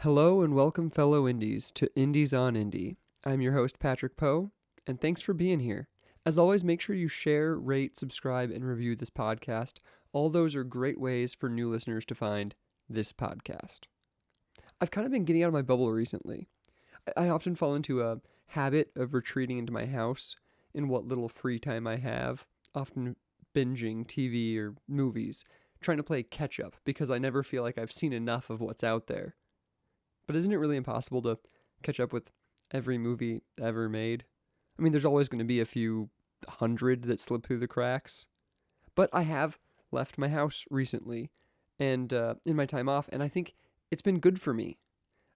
Hello and welcome, fellow Indies, to Indies on Indie. I'm your host, Patrick Poe, and thanks for being here. As always, make sure you share, rate, subscribe, and review this podcast. All those are great ways for new listeners to find this podcast. I've kind of been getting out of my bubble recently. I often fall into a habit of retreating into my house in what little free time I have, often binging TV or movies, trying to play catch up because I never feel like I've seen enough of what's out there. But isn't it really impossible to catch up with every movie ever made? I mean, there's always going to be a few hundred that slip through the cracks. But I have left my house recently and in my time off, and I think it's been good for me.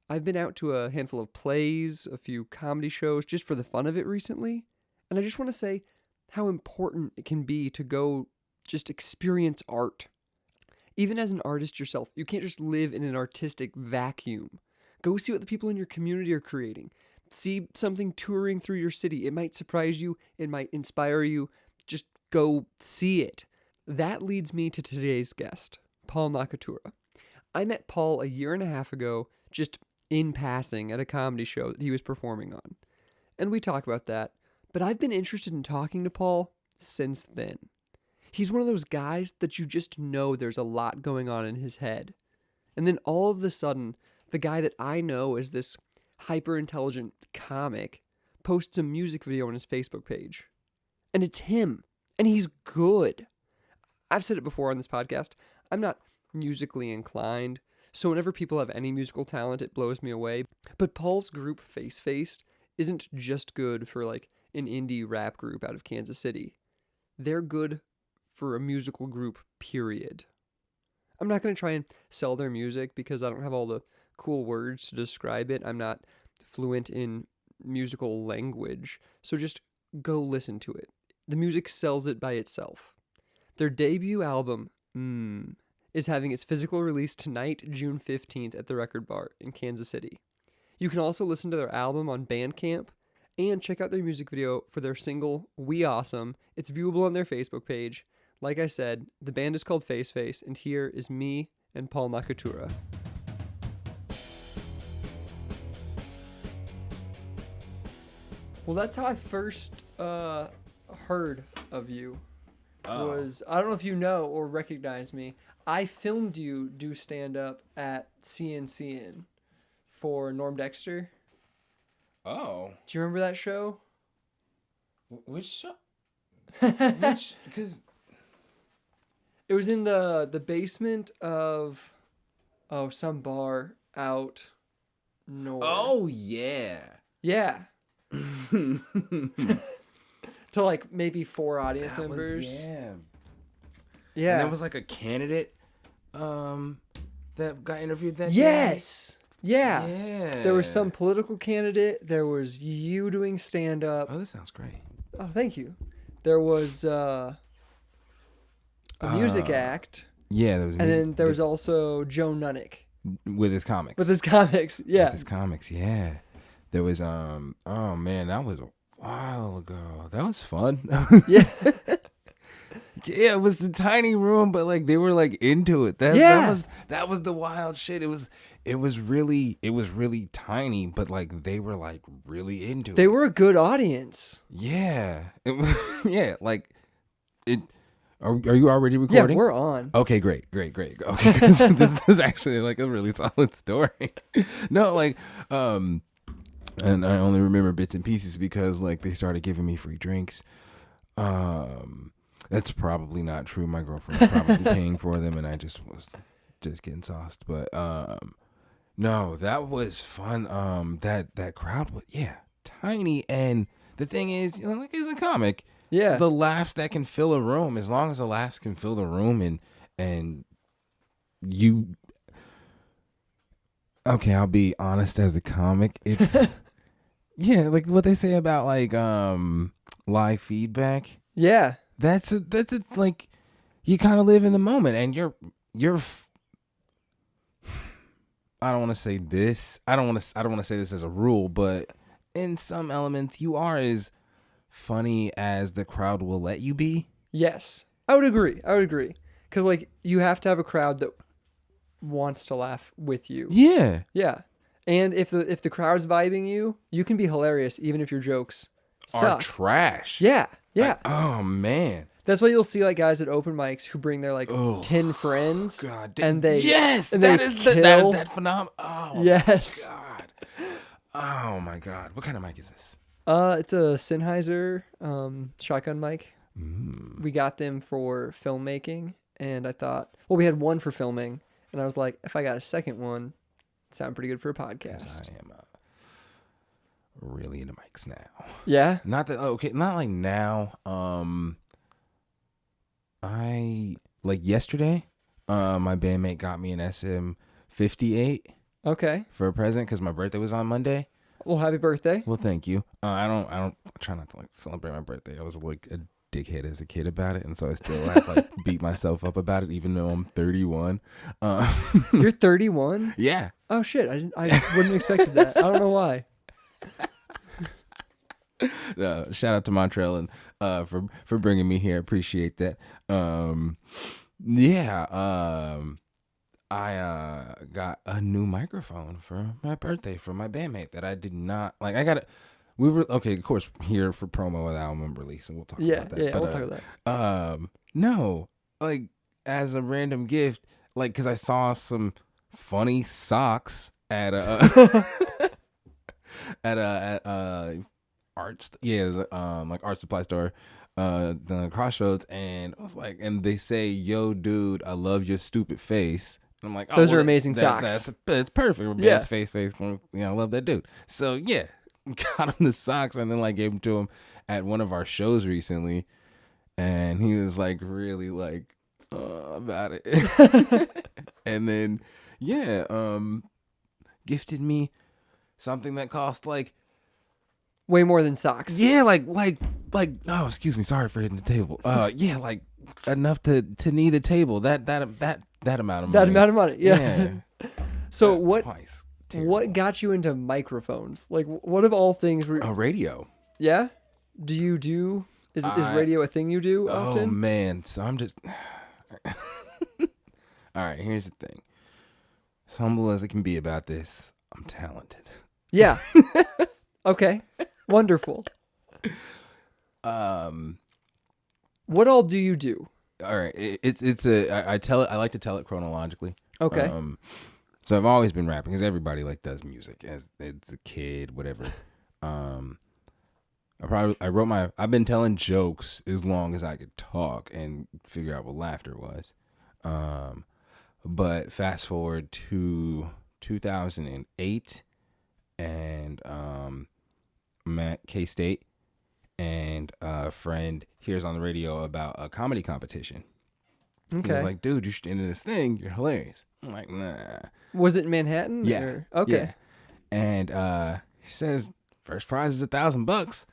I've been out to a handful of plays, a few comedy shows, just for the fun of it recently. And I just want to say how important it can be to go just experience art. Even as an artist yourself, you can't just live in an artistic vacuum. Go see what the people in your community are creating. See something touring through your city. It might surprise you. It might inspire you. Just go see it. That leads me to today's guest, Paul Nyakatura. I met Paul a year and a half ago, just in passing at a comedy show that he was performing on. And we talk about that. But I've been interested in talking to Paul since then. He's one of those guys that you just know there's a lot going on in his head. And then all of a sudden, the guy that I know as this hyper-intelligent comic posts a music video on his Facebook page. And it's him. And he's good. I've said it before on this podcast. I'm not musically inclined. So whenever people have any musical talent, it blows me away. But Paul's group, Faceface, isn't just good for like an indie rap group out of Kansas City. They're good for a musical group, period. I'm not going to try and sell their music because I don't have all the cool words to describe it. I'm not fluent in musical language. So just go listen to it. The music sells it by itself. Their debut album, is having its physical release tonight, June 15th at the Record Bar in Kansas City. You can also listen to their album on Bandcamp and check out their music video for their single, We Awesome. It's viewable on their Facebook page. Like I said, the band is called Faceface, and here is me and Paul Nyakatura. Well, that's how I first heard of you. Was I don't know if you know or recognize me. I filmed you do stand-up at CNCN for Norm Dexter. Oh. Do you remember that show? Which show? Because it was in the basement of some bar out north. Oh yeah. Yeah. To like maybe 4 audience members. Yeah. And there was like a candidate that got interviewed that day. Yes. Yeah. Yeah. There was some political candidate. There was you doing stand up. Oh, this sounds great. Oh, thank you. There was a music act. Yeah, there was and then there was also Joe Nunnick. With his comics. With his comics, yeah. With his comics, yeah. There was oh man, that was a while ago. That was fun. Yeah. Yeah, it was a tiny room, but like they were like into it. That was the wild shit. It was really tiny, but like they were like really into it. They were a good audience. Yeah. Yeah, like it. Are you already recording? Yeah, we're on. Okay, great. Okay, 'cause this is actually like a really solid story. No, like and I only remember bits and pieces because like they started giving me free drinks. That's probably not true. My girlfriend's probably paying for them, and I just was getting sauced. But no, that was fun. That crowd was tiny, and the thing is, you know, like as a comic, the laughs that can fill a room, as long as the laughs can fill the room, and you. Okay, I'll be honest. As a comic, it's yeah, like what they say about like live feedback. Yeah. That's like you kind of live in the moment, and you're I don't want to say this. I don't want to say this as a rule, but in some elements you are as funny as the crowd will let you be. Yes. I would agree. Cuz like you have to have a crowd that wants to laugh with you. Yeah. Yeah. And if the crowd's vibing you, you can be hilarious even if your jokes Are suck. trash. Yeah. Like, oh man. That's why you'll see like guys at open mics who bring their like 10 friends, and they yes, and that they is kill. that phenomenon. Oh Yes. my god. Oh my god. What kind of mic is this? It's a Sennheiser shotgun mic. We got them for filmmaking, and I thought, well, we had one for filming, and I was like, if I got a second one, it'd sound pretty good for a podcast. I am really into mics now. Yeah. Not like now. I like yesterday. My bandmate got me an SM58 Okay. for a present because my birthday was on Monday. Well, happy birthday. Well, thank you. I try not to like celebrate my birthday. I was like a dickhead as a kid about it, and so I still have to like beat myself up about it, even though I'm 31. You're 31? Yeah. Oh shit! I wouldn't have expected that. I don't know why. Shout out to Montreal and for bringing me here. Appreciate that. I got a new microphone for my birthday from my bandmate that I did not like. I got it. We were okay, of course, here for promo with album release, and we'll talk about that. Yeah, we'll talk about that. No, like as a random gift, like because I saw some funny socks at like art supply store, the Crossroads, and I was like, and they say, "Yo, dude, I love your stupid face." And I'm like, oh, those are amazing socks. That's perfect. Yeah. Faceface. I love that dude. So yeah, got him the socks, and then like gave them to him at one of our shows recently, and he was like really like about it, and then gifted me something that cost like way more than socks. Yeah, like oh, excuse me, sorry for hitting the table. Yeah, like enough to knee the table. That amount of money. That amount of money. Yeah. So Twice. What got you into microphones? Like what of all things were a radio? Yeah? Is radio a thing you do often? Oh man, so I'm just all right, here's the thing. As humble as it can be about this, I'm talented. Yeah. Okay. Wonderful. What all do you do? All right, I like to tell it chronologically. Okay. So I've always been rapping because everybody like does music as it's a kid, whatever. I've been telling jokes as long as I could talk and figure out what laughter was. But fast forward to 2008, and I'm at K-State, and a friend hears on the radio about a comedy competition. Okay. He was like, dude, you should enter this thing. You're hilarious. I'm like, nah. Was it in Manhattan? Yeah. Or? Okay. Yeah. And he says, first prize is $1,000.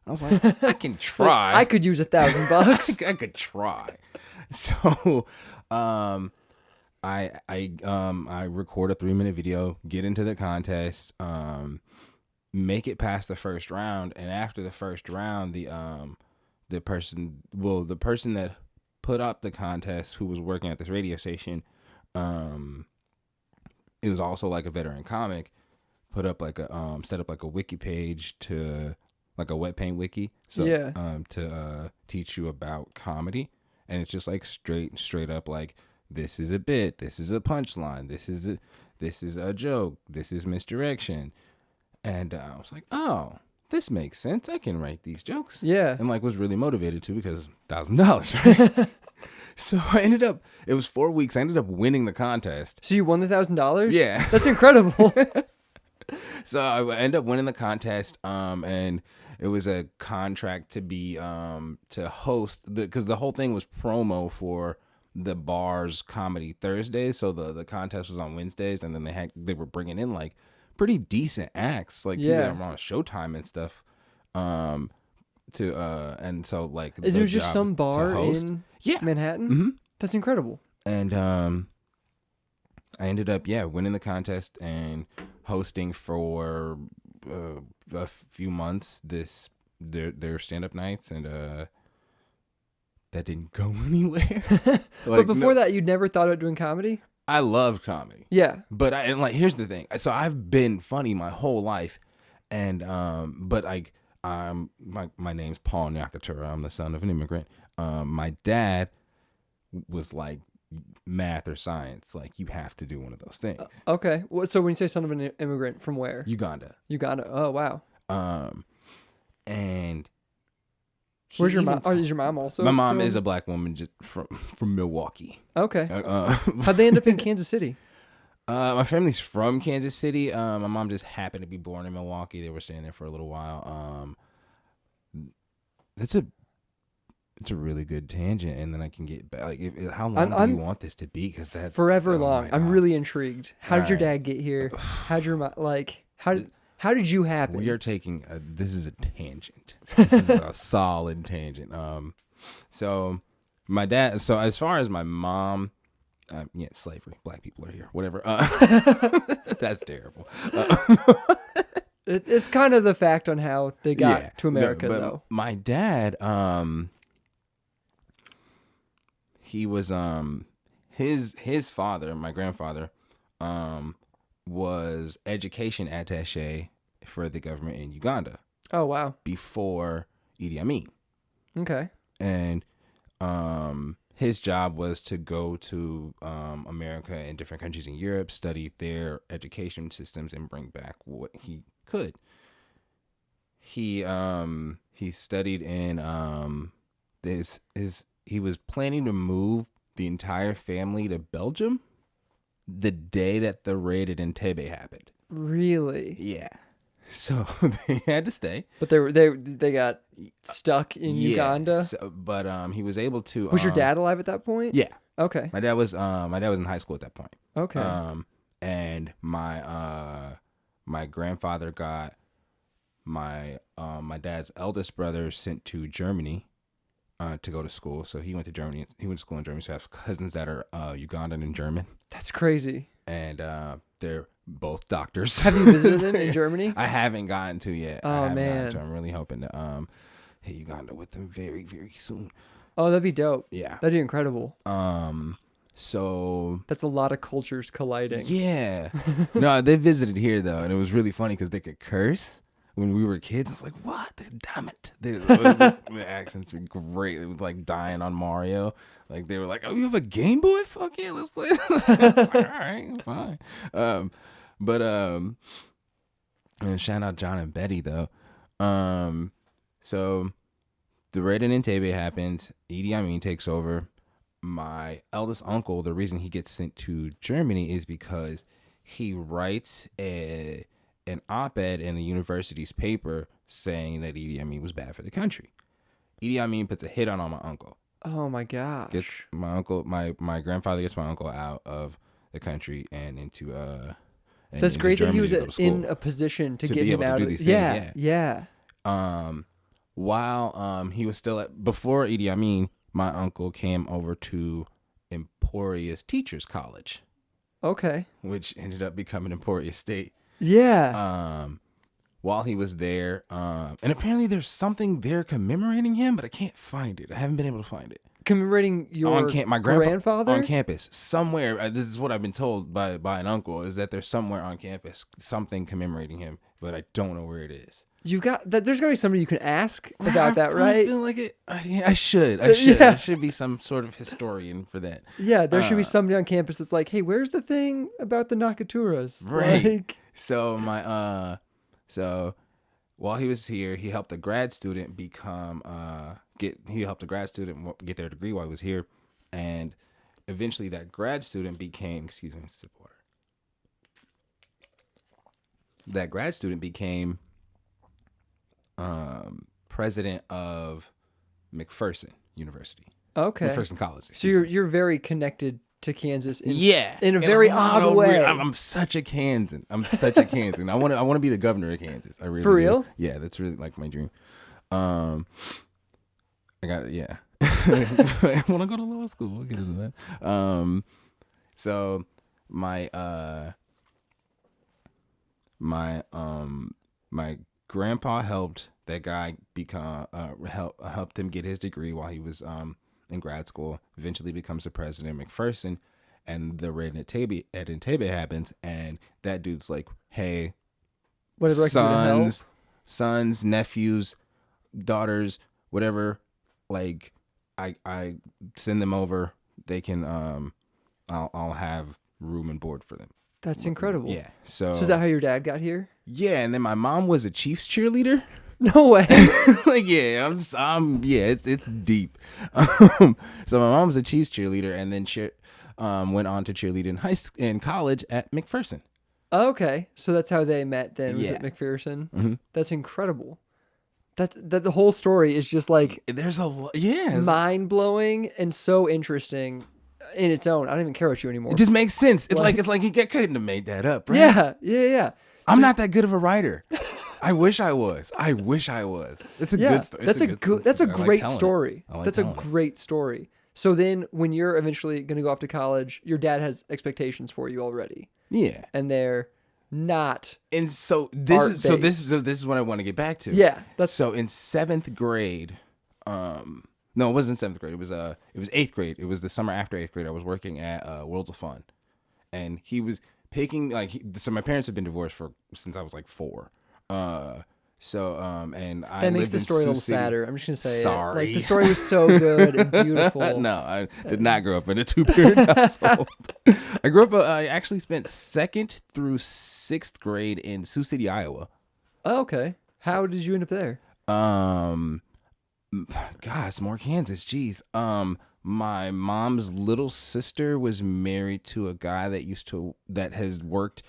I was like, I can try. I could use $1,000. I could try. So, I record a 3-minute video, get into the contest, make it past the first round, and after the first round, the person that put up the contest, who was working at this radio station, it was also like a veteran comic, put up like a set up like a wiki page to like a wet paint wiki, so to teach you about comedy, and it's just like straight up like, this is a bit, this is a punchline, this is a joke, this is misdirection. And I was like, oh, this makes sense. I can write these jokes. Yeah. And like was really motivated to because $1,000, right? So it was 4 weeks. I ended up winning the contest. So you won the $1,000? Yeah. That's incredible. So I ended up winning the contest. And it was a contract to be, to host because the whole thing was promo for the bar's Comedy Thursdays. So the contest was on Wednesdays, and then they were bringing in like pretty decent acts, like people that were on Showtime and stuff. And so like it was just some bar in Manhattan. Mm-hmm. That's incredible. And I ended up winning the contest and hosting for a few months their stand-up nights, and that didn't go anywhere. But before that, you'd never thought about doing comedy? I love comedy. Yeah. But here's the thing. So I've been funny my whole life, and but my name's Paul Nyakatura. I'm the son of an immigrant. My dad was like math or science. Like you have to do one of those things. Okay. So when you say son of an immigrant, from where? Uganda. Oh, wow. And where's your mom? Is your mom also? My mom is a black woman just from Milwaukee. Okay. How'd they end up in Kansas City? My family's from Kansas City. My mom just happened to be born in Milwaukee. They were staying there for a little while. It's a really good tangent, and then I can get back. Like, how long do you want this to be? Because that forever long. I'm really intrigued. How did your dad get here? How'd your mom How did you happen? We are taking this is a tangent. This is a solid tangent. So my dad. So as far as my mom. Yeah, slavery. Black people are here. Whatever. That's terrible. It's kind of the fact on how they got to America, though. My dad, he was his father, my grandfather, was education attaché for the government in Uganda. Oh wow! Before Idi Amin. Okay. And his job was to go to America and different countries in Europe, study their education systems, and bring back what he could. He studied in he was planning to move the entire family to Belgium the day that the raid at Entebbe happened. Really? Yeah. So they had to stay, but they got stuck in Uganda. So, but he was able to. Was your dad alive at that point? Yeah. Okay. My dad was in high school at that point. Okay. And my grandfather got my dad's eldest brother sent to Germany to go to school. So he went to Germany. He went to school in Germany. So I have cousins that are Ugandan and German. That's crazy. And they're both doctors. Have you visited them in Germany? I haven't gotten to yet. Oh man, I'm really hoping to hit Uganda with them very, very soon. Oh, that'd be dope. Yeah, that'd be incredible. So that's a lot of cultures colliding. Yeah. No, they visited here though, and it was really funny because they could curse. When we were kids, I was like, "What? Damn it!" The accents were great. It was like dying on Mario. Like they were like, "Oh, you have a Game Boy? Fuck yeah, let's play." Like, all right, fine. And shout out John and Betty though. So the raid in Entebbe happens. Idi Amin takes over. My eldest uncle, the reason he gets sent to Germany is because he writes an op-ed in the university's paper saying that Idi Amin was bad for the country. Idi Amin puts a hit on my uncle. Oh my gosh. Gets my uncle, my grandfather gets my uncle out of the country and into That's great that he was in a position to get him out of it. Yeah. While he was still before Idi Amin, my uncle came over to Emporia's Teachers College. Okay. Which ended up becoming Emporia State. Yeah. While he was there, and apparently there's something there commemorating him, but I can't find it. I haven't been able to find it. Commemorating your my grandfather? On campus. Somewhere, this is what I've been told by an uncle, is that there's somewhere on campus something commemorating him, but I don't know where it is. You got that. There's gotta be somebody you can ask about that, right? I feel like it. I should. Yeah. There should be some sort of historian for that. Yeah, there should be somebody on campus that's like, "Hey, where's the thing about the Nakaturas?" Right. Like, so so while he was here, he helped a grad student get their degree while he was here, and eventually that grad student became president of McPherson University. Okay. McPherson College. So you're very connected to Kansas in a very very odd way. I'm such a Kansan. I want to be the governor of Kansas. I really For real? Do. Yeah, that's really like my dream. I got it. Yeah. I want to go to law school. We'll get into that. So my grandpa helped that guy helped him get his degree while he was in grad school. Eventually becomes the president of McPherson, and the raid at Entebbe happens, and that dude's like, hey, Whatever I can do to help. sons, nephews, daughters, whatever, like I send them over. They can I'll have room and board for them. That's incredible. Yeah. So is that how your dad got here? Yeah, and then my mom was a Chiefs cheerleader. No way. Like, yeah, it's deep. So my mom was a Chiefs cheerleader, and then went on to cheerlead in college at McPherson. Okay, so that's how they met then, was at McPherson? Mm-hmm. That's incredible. That the whole story is just like There's a mind-blowing and so interesting in its own. I don't even care about you anymore. It just makes sense. It's like he couldn't have made that up, right? Yeah. I'm not that good of a writer. I wish I was. It's a good story. That's a great story. Like that's a great story. So then when you're eventually going to go off to college, your dad has expectations for you already. Yeah. And they're not. And so this is what I want to get back to. Yeah. So in 7th grade, no, it wasn't 7th grade. It was 8th grade. It was the summer after 8th grade. I was working at Worlds of Fun, and he was picking so my parents had been divorced since I was like 4. And I that makes the story a little City. sadder. I'm just gonna say Sorry. it. Like the story was so good and beautiful. No, I did not grow up in a 2-parent household. I grew up. I actually spent 2nd through 6th grade in Sioux City, Iowa. Oh, okay. How did you end up there? Gosh, more Kansas. Jeez. My mom's little sister was married to a guy that has worked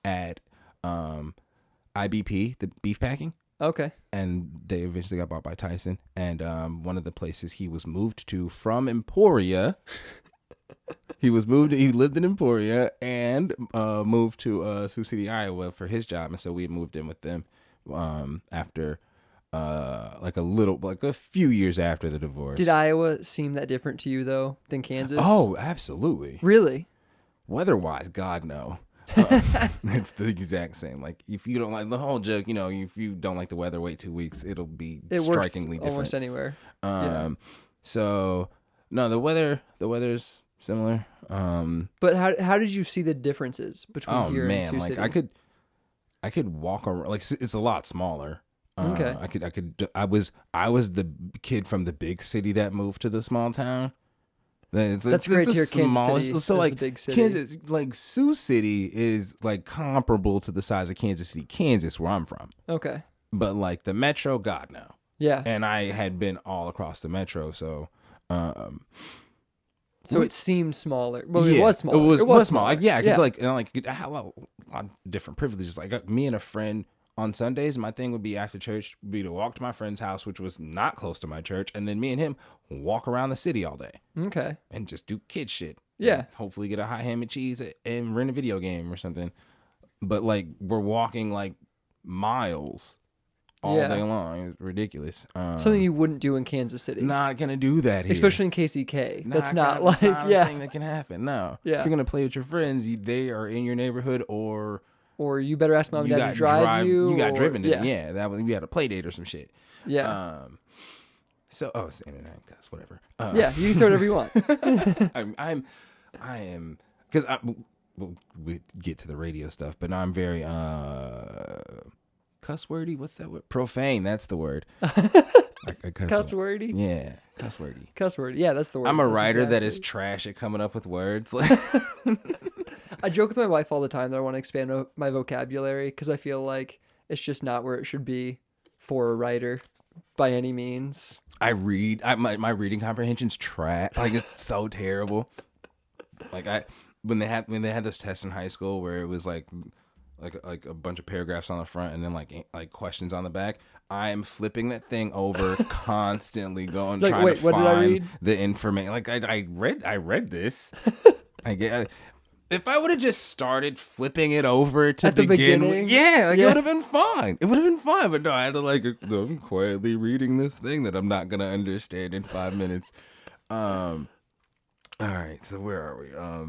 at IBP, the beef packing. Okay. And they eventually got bought by Tyson. And one of the places he was moved to from Emporia, he lived in Emporia and moved to Sioux City, Iowa for his job. And so we moved in with them after a few years after the divorce. Did Iowa seem that different to you though than Kansas? Oh, absolutely. Really? Weather-wise, God no. It's the exact same. Like if you don't like the whole joke, if you don't like the weather, wait 2 weeks. It strikingly different almost anywhere. So no, the weather's similar. But how did you see the differences between here and Sioux City? I could walk around. Like it's a lot smaller. Okay. I was the kid from the big city that moved to the small town. That's great to hear. Kansas City so like the big city. Kansas, like Sioux City is like comparable to the size of Kansas City, Kansas, where I'm from. Okay. But like the metro, God no. Yeah. And I had been all across the metro, so. So it seemed smaller. Well, yeah, it was smaller. It was small. smaller. I had a lot of different privileges. Like me and a friend. On Sundays, my thing would be after church be to walk to my friend's house, which was not close to my church, and then me and him walk around the city all day. Okay. And just do kid shit. Yeah. And hopefully get a hot ham and cheese and rent a video game or something. But like we're walking like miles all day long. It's ridiculous. Something you wouldn't do in Kansas City. Not gonna do that here. Especially in KCK. That's not a thing that can happen. No. Yeah. If you're gonna play with your friends, they are in your neighborhood or you better ask mom and dad to drive you. You got driven to that you had a play date or some shit. Yeah. It's the internet, guys, whatever. Yeah, you can say whatever you want. I am because we get to the radio stuff, but I'm very cuss wordy. What's that word? Profane. That's the word. Cuss wordy. Yeah, cuss wordy. Cuss word. Yeah, that's the word. I'm a writer that is trash at coming up with words. I joke with my wife all the time that I want to expand my vocabulary because I feel like it's just not where it should be for a writer by any means. My reading comprehension's trash. Like it's so terrible. Like when they had those tests in high school where it was like a bunch of paragraphs on the front and then like questions on the back. I am flipping that thing over constantly, trying to find the information. Like I read this. If I would have just started flipping it over to begin with, it would have been fine. It would have been fine, but no, I had to I'm quietly reading this thing that I'm not gonna understand in 5 minutes. All right, so where are we? I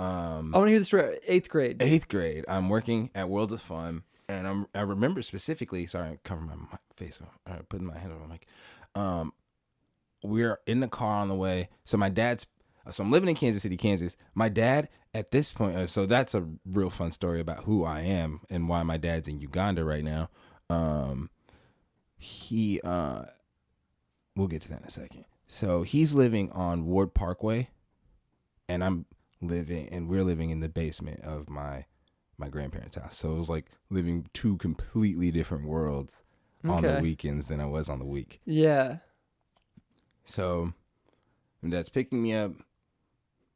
want to hear the story. 8th grade. 8th grade. I'm working at Worlds of Fun, and I remember specifically. Sorry, I'm covering my face. I'm putting my hand on my mic. We're in the car on the way. So my dad's So I'm living in Kansas City, Kansas. My dad at this point, so that's a real fun story about who I am and why my dad's in Uganda right now. He we'll get to that in a second. So he's living on Ward Parkway, and we're living in the basement of my grandparents' house. So it was like living two completely different worlds on the weekends than I was on the week. Yeah. So my dad's picking me up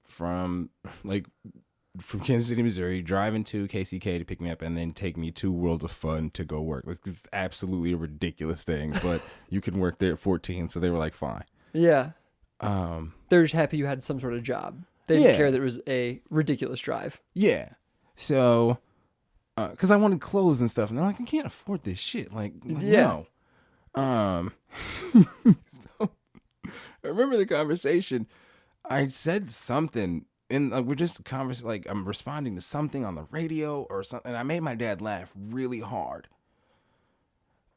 from Kansas City, Missouri, driving to KCK to pick me up, and then take me to World of Fun to go work. Like, this is absolutely a ridiculous thing, but you can work there at 14, so they were like, fine. Yeah. They're just happy you had some sort of job. They didn't care that it was a ridiculous drive. Yeah. So, because I wanted clothes and stuff, and they're like, I can't afford this shit. No. So, I remember the conversation. I said something. We're just conversing, like I'm responding to something on the radio or something. And I made my dad laugh really hard.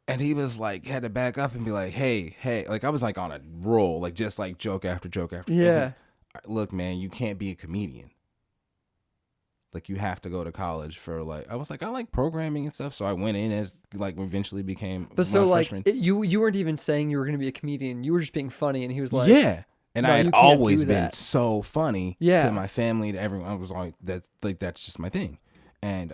And he was like, had to back up and be like, hey. Like I was like on a roll, like just like joke after joke after joke. Yeah. Look, man, you can't be a comedian. Like you have to go to college for I was like, I like programming and stuff. So I went in as eventually became. But so you weren't even saying you were going to be a comedian. You were just being funny. And he was like, yeah. And no, I had always been so funny to my family, to everyone. I was like, that's just my thing. And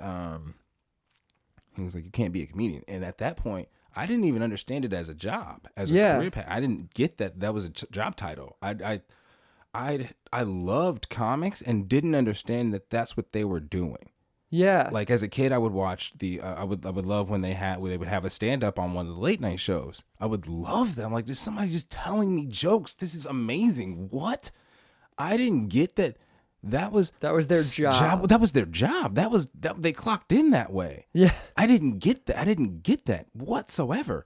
he was like, you can't be a comedian. And at that point, I didn't even understand it as a job, as a career path. I didn't get that was a job title. I loved comics and didn't understand that that's what they were doing. Yeah. Like as a kid, I would watch I would love when they would have a stand up on one of the late night shows. I would love them. Like, there's somebody just telling me jokes. This is amazing. What? I didn't get that. That was their job. That was their job. They clocked in that way. Yeah. I didn't get that. I didn't get that whatsoever.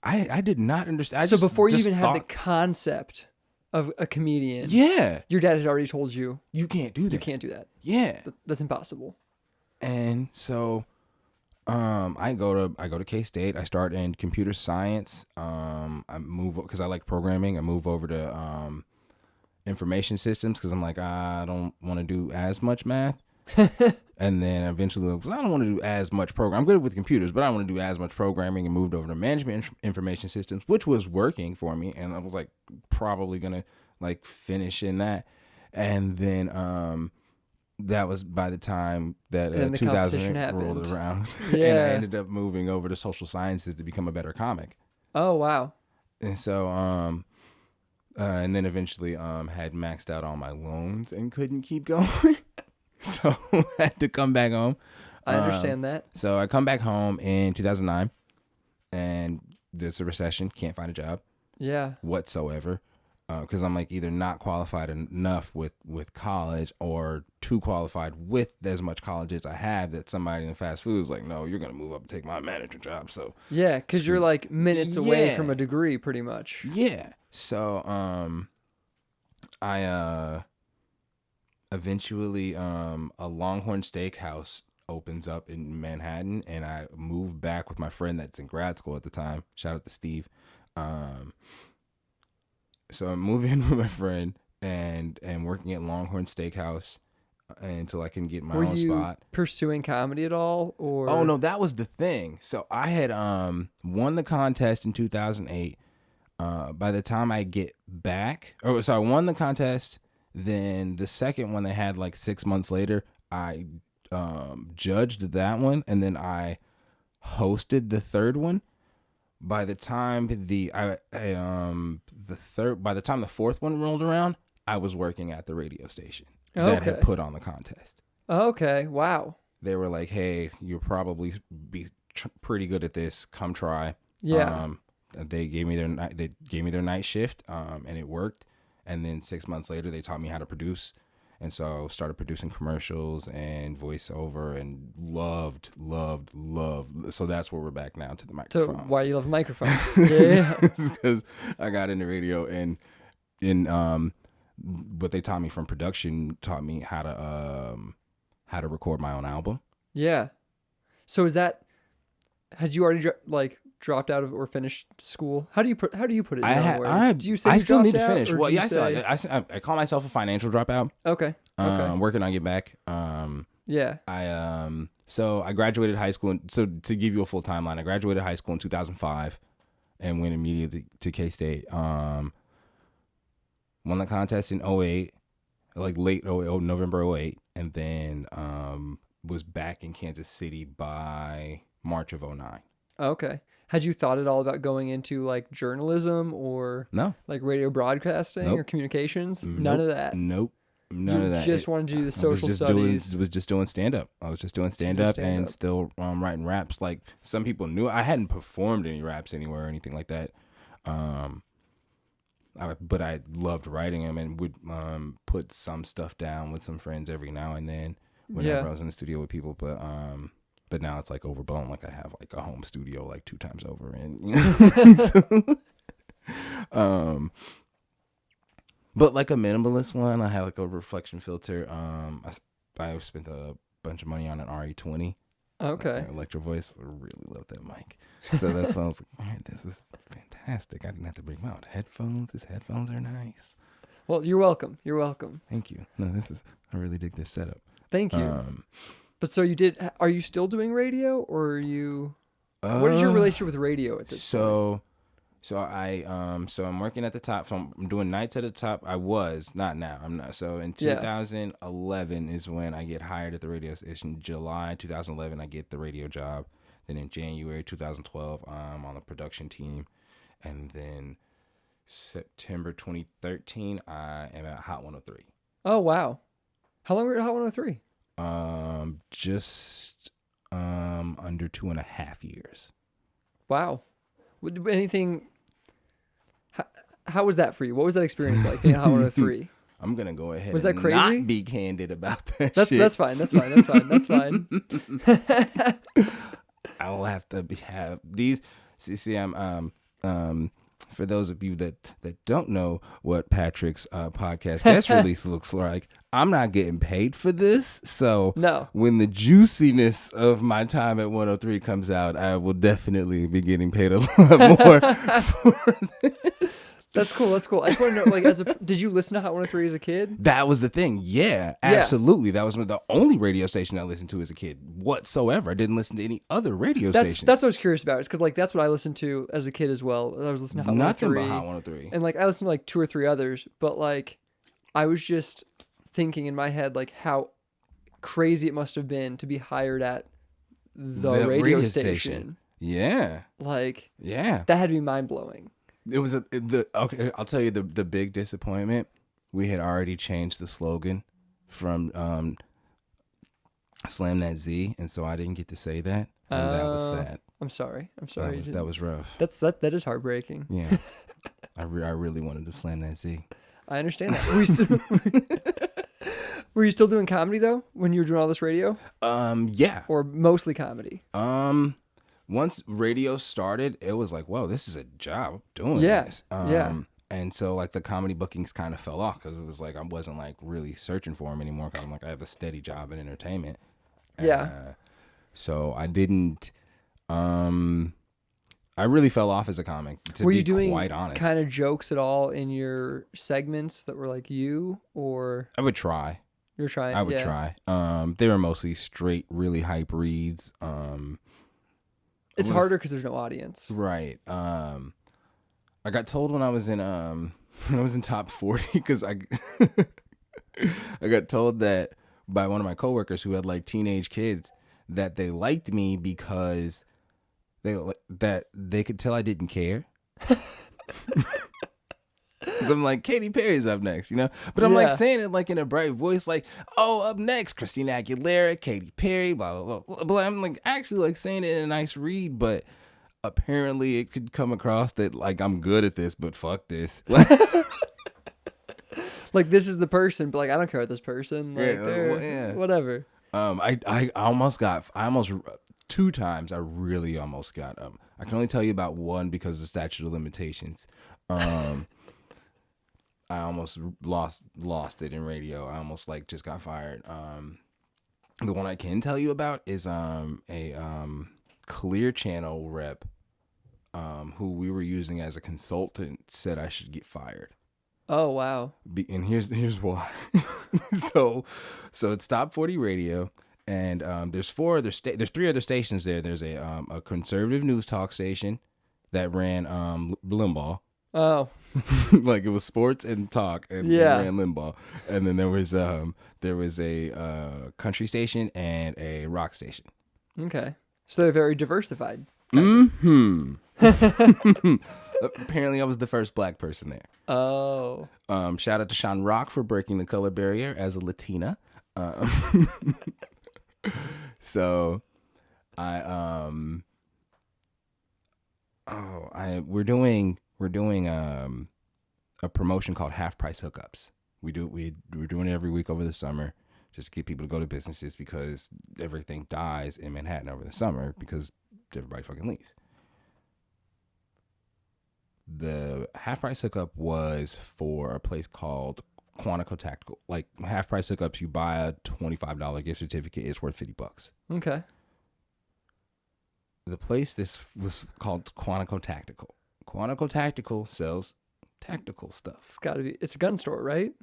I did not understand. So before you even had the concept of a comedian, your dad had already told you, you can't do that. You can't do that. Yeah. That's impossible. And so I go to K-State. I start in computer science. I move because I like programming. I move over to information systems because I'm like, I don't want to do as much math. And then eventually, I don't want to do as much program. I'm good with computers, but I don't want to do as much programming, and moved over to management information systems, which was working for me. And I was like probably going to finish in that. And then that was by the time that 2008 rolled around. Yeah. And I ended up moving over to social sciences to become a better comic. Oh, wow. And so, and then eventually had maxed out all my loans and couldn't keep going. So I had to come back home. I understand that. So I come back home in 2009 and there's a recession. Can't find a job. Yeah. Whatsoever. Because I'm either not qualified enough with college or too qualified with as much college as I have that somebody in fast food is like, no, you're going to move up and take my manager job. So yeah, because you're minutes away from a degree pretty much. Yeah. So I eventually a Longhorn Steakhouse opens up in Manhattan, and I moved back with my friend that's in grad school at the time. Shout out to Steve. So I'm moving with my friend and working at Longhorn Steakhouse until I can get my own spot. Were you pursuing comedy at all? Or oh no, that was the thing. So I had won the contest in 2008. By the time I get back, I won the contest. Then the second one they had 6 months later, I judged that one, and then I hosted the third one. By the time the fourth one rolled around, I was working at the radio station that had put on the contest. Okay, wow. They were like, "Hey, you'll probably be pretty good at this. Come try." Yeah. They gave me their night shift, and it worked. And then 6 months later, they taught me how to produce. And so I started producing commercials and voiceover and loved. So that's where we're back now to the microphone. So why you love microphones? Yeah. Because I got into radio and what they taught me from production taught me how to record my own album. Yeah. So had you already dropped out of or finished school? How do you put it in I your had own I words? Do you say I you still need to dropped out, finish. or Well, do you yeah, say I call myself a financial dropout. okay? Okay. Working on get back. Yeah. So I graduated high school. So to give you a full timeline, I graduated high school in 2005 and went immediately to K-State. Won the contest in '08, like late November '08, and then was back in Kansas City by March of '09. Okay. Had you thought at all about going into like journalism or No. like radio broadcasting Nope. or communications? Nope. None of that. Nope. None of that. Just wanted to do the I was social just studies. was just doing stand up. I was just doing stand up and still writing raps. Like some people knew I hadn't performed any raps anywhere or anything like that. But I loved writing them and would put some stuff down with some friends every now and then whenever I was in the studio with people. But now it's like overblown. Like I have like a home studio like 2 times over, and you know. So, but like a minimalist one, I have like a reflection filter. I spent a bunch of money on an RE20. Okay. Electro Voice. I really love that mic. So that's why I was like, all right, this is fantastic. I didn't have to bring them out. Headphones. His headphones are nice. Well, you're welcome. You're welcome. Thank you. No, I really dig this setup. Thank you. But so are you still doing radio, or are you, what is your relationship with radio at this point? So I'm working at the top. So I'm doing nights at the top. I was, not now. I'm not. So in 2011 is when I get hired at the radio station. July 2011, I get the radio job. Then in January 2012, I'm on the production team. And then September 2013, I am at Hot 103. Oh, wow. How long were you at Hot 103? Just under 2.5 years. Wow. Anything... How was that for you? What was that experience like being at Hot 103? I'm gonna go ahead. Was that and crazy? Not be candid about that. That's fine. That's fine. I will have to have these. See, I'm for those of you that don't know what Patrick's podcast guest release looks like, I'm not getting paid for this. So no. When the juiciness of my time at 103 comes out, I will definitely be getting paid a lot more for this. That's cool. I just want to know, like, did you listen to Hot 103 as a kid? That was the thing. Yeah, absolutely. That was the only radio station I listened to as a kid whatsoever. I didn't listen to any other radio stations. That's what I was curious about. It's because, like, that's what I listened to as a kid as well. I was listening to Hot 103. Nothing but Hot 103. And, like, I listened to, like, 2 or 3 others. But, like, I was just thinking in my head, like, how crazy it must have been to be hired at the radio station. Yeah. Like, yeah. That had to be mind-blowing. It was okay. I'll tell you the big disappointment. We had already changed the slogan from "Slam That Z," and so I didn't get to say that, and that was sad. I'm sorry. That was rough. That is heartbreaking. Yeah, I really wanted to slam that Z. I understand that. Were you still doing comedy though when you were doing all this radio? Yeah. Or mostly comedy? Once radio started, it was like, whoa, this is a job doing this. And so like the comedy bookings kind of fell off because it was like I wasn't like really searching for them anymore because I'm like I have a steady job in entertainment. So I didn't. I really fell off as a comic. Were you doing quite honest, kind of jokes at all in your segments that were like you, or I would try. You're trying. I would try. They were mostly straight, really hype reads. It's harder because there's no audience. Right. I got told when I was in top 40 because I got told that by one of my coworkers who had like teenage kids that they liked me because they could tell I didn't care. So I'm like, Katy Perry's up next, you know? But I'm like saying it like in a bright voice, like, oh, up next, Christina Aguilera, Katy Perry, blah, blah, blah. But I'm like actually like saying it in a nice read, but apparently it could come across that like I'm good at this, but fuck this. Like this is the person, but like I don't care about this person. Like whatever. I almost 2 times I really almost got I can only tell you about one because of the statute of limitations. I almost lost it in radio. I almost like just got fired. The one I can tell you about is a Clear Channel rep who we were using as a consultant, said I should get fired. Oh wow. And here's why. so it's Top 40 Radio, and there's three other stations there. There's a conservative news talk station that ran Limbaugh. Oh. Like it was sports and talk, and ran Limbaugh. And then there was a country station and a rock station. Okay. So they're very diversified. Mm-hmm. Apparently, I was the first black person there. Oh. Shout out to Sean Rock for breaking the color barrier as a Latina. So, we're doing a promotion called Half Price Hookups. We're doing it every week over the summer, just to get people to go to businesses because everything dies in Manhattan over the summer because everybody fucking leaves. The Half Price Hookup was for a place called Quantico Tactical. Like Half Price Hookups, you buy a $25 gift certificate, it's worth $50. Okay. The place this was called Quantico Tactical. Quantico Tactical sells tactical stuff. It's a gun store, right?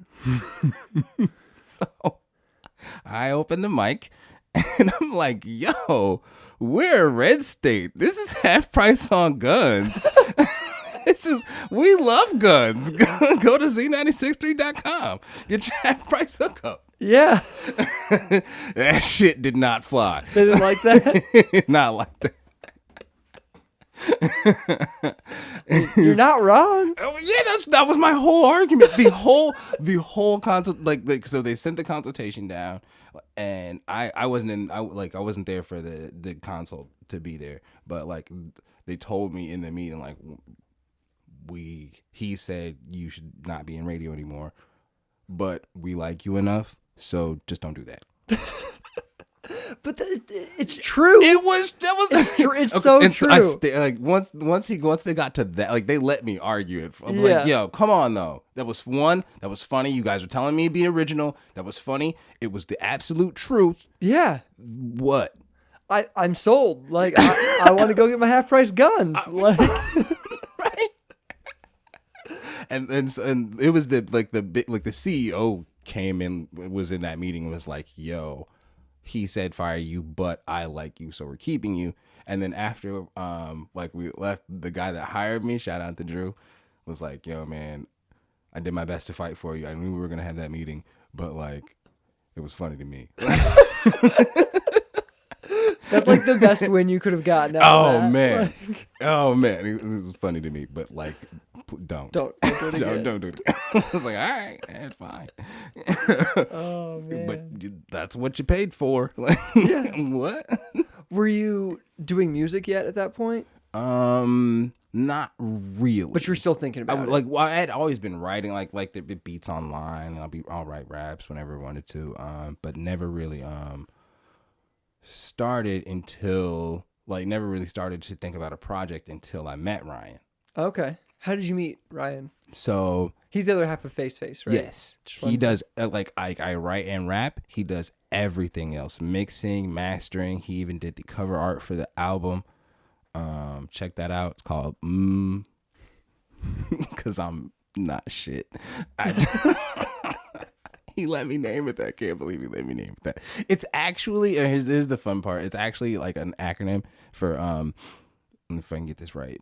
So I opened the mic and I'm like, yo, we're a red state. This is half price on guns. We love guns. Go to Z96street.com. Get your half price hookup. Yeah. That shit did not fly. They didn't like that? Not like that. You're not wrong. Oh, yeah, that was my whole argument. The whole consult, like so they sent the consultation down, and I wasn't there for the consult to be there, but like they told me in the meeting, like he said you should not be in radio anymore, but we like you enough, so just don't do that. But it's true. It's true. It's so true. Like once they got to that, like they let me argue it. I was like, yo, come on though. That was funny. You guys were telling me to be original. That was funny. It was the absolute truth. Yeah. What? I'm sold. Like I want to go get my half price guns. Like right. And it was the CEO came in, was in that meeting and was like, yo, he said fire you, but I like you, so we're keeping you. And then after we left, the guy that hired me, shout out to Drew, was like, yo man, I did my best to fight for you. I knew we were gonna have that meeting, but like it was funny to me. That's like the best win you could have gotten out of that. Man. Like, oh man, it was funny to me, but like don't do it again. Don't do it again. I was like, all right, it's fine. Oh man, but that's what you paid for. Like, yeah. What? Were you doing music yet at that point? Not really. But you were still thinking about it. I had always been writing like the beats online, and I'll write raps whenever I wanted to. But never really started until never really started to think about a project until I met Ryan. Okay. How did you meet Ryan? So he's the other half of Faceface, right? Yes. He does I write and rap. He does everything else. Mixing, mastering. He even did the cover art for the album. Check that out. It's called because I'm not shit. He let me name it that. I can't believe he let me name it that. It's actually, here's the fun part. It's actually like an acronym for if I can get this right,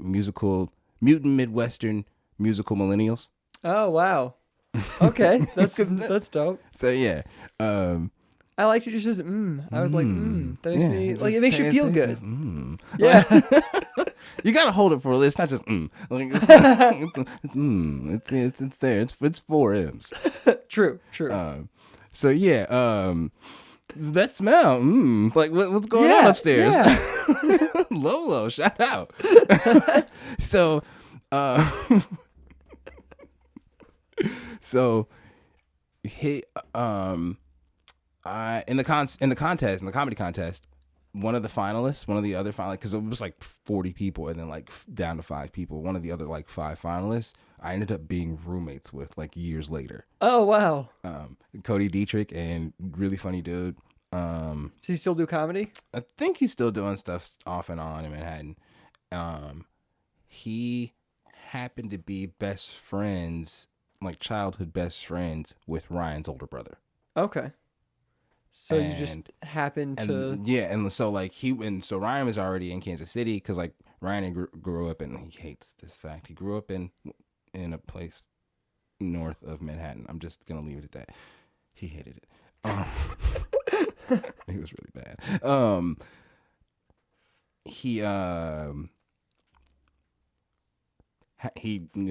Mutant Midwestern Musical Millennials. Oh wow. Okay. That's dope. So yeah. I liked it just as I was like that makes me like it makes you feel good. Yeah. You gotta hold it for a list, not just Like it's there. It's 4 M's. True. So yeah. That smell. Like what's going on upstairs? Yeah. Lolo, shout out. So he in the comedy contest, one of the other finalists, because it was like 40 people and then like down to 5 people. One of the other like 5 finalists, I ended up being roommates with like years later. Oh wow. Cody Dietrich, and really funny dude. Does he still do comedy? I think he's still doing stuff off and on in Manhattan. he happened to be best friends, like childhood best friends, with Ryan's older brother. Okay. So you just happened to. And so like so Ryan was already in Kansas City because like Ryan grew up in, he hates this fact, he grew up in a place north of Manhattan. I'm just gonna leave it at that. He hated it. It was really bad. He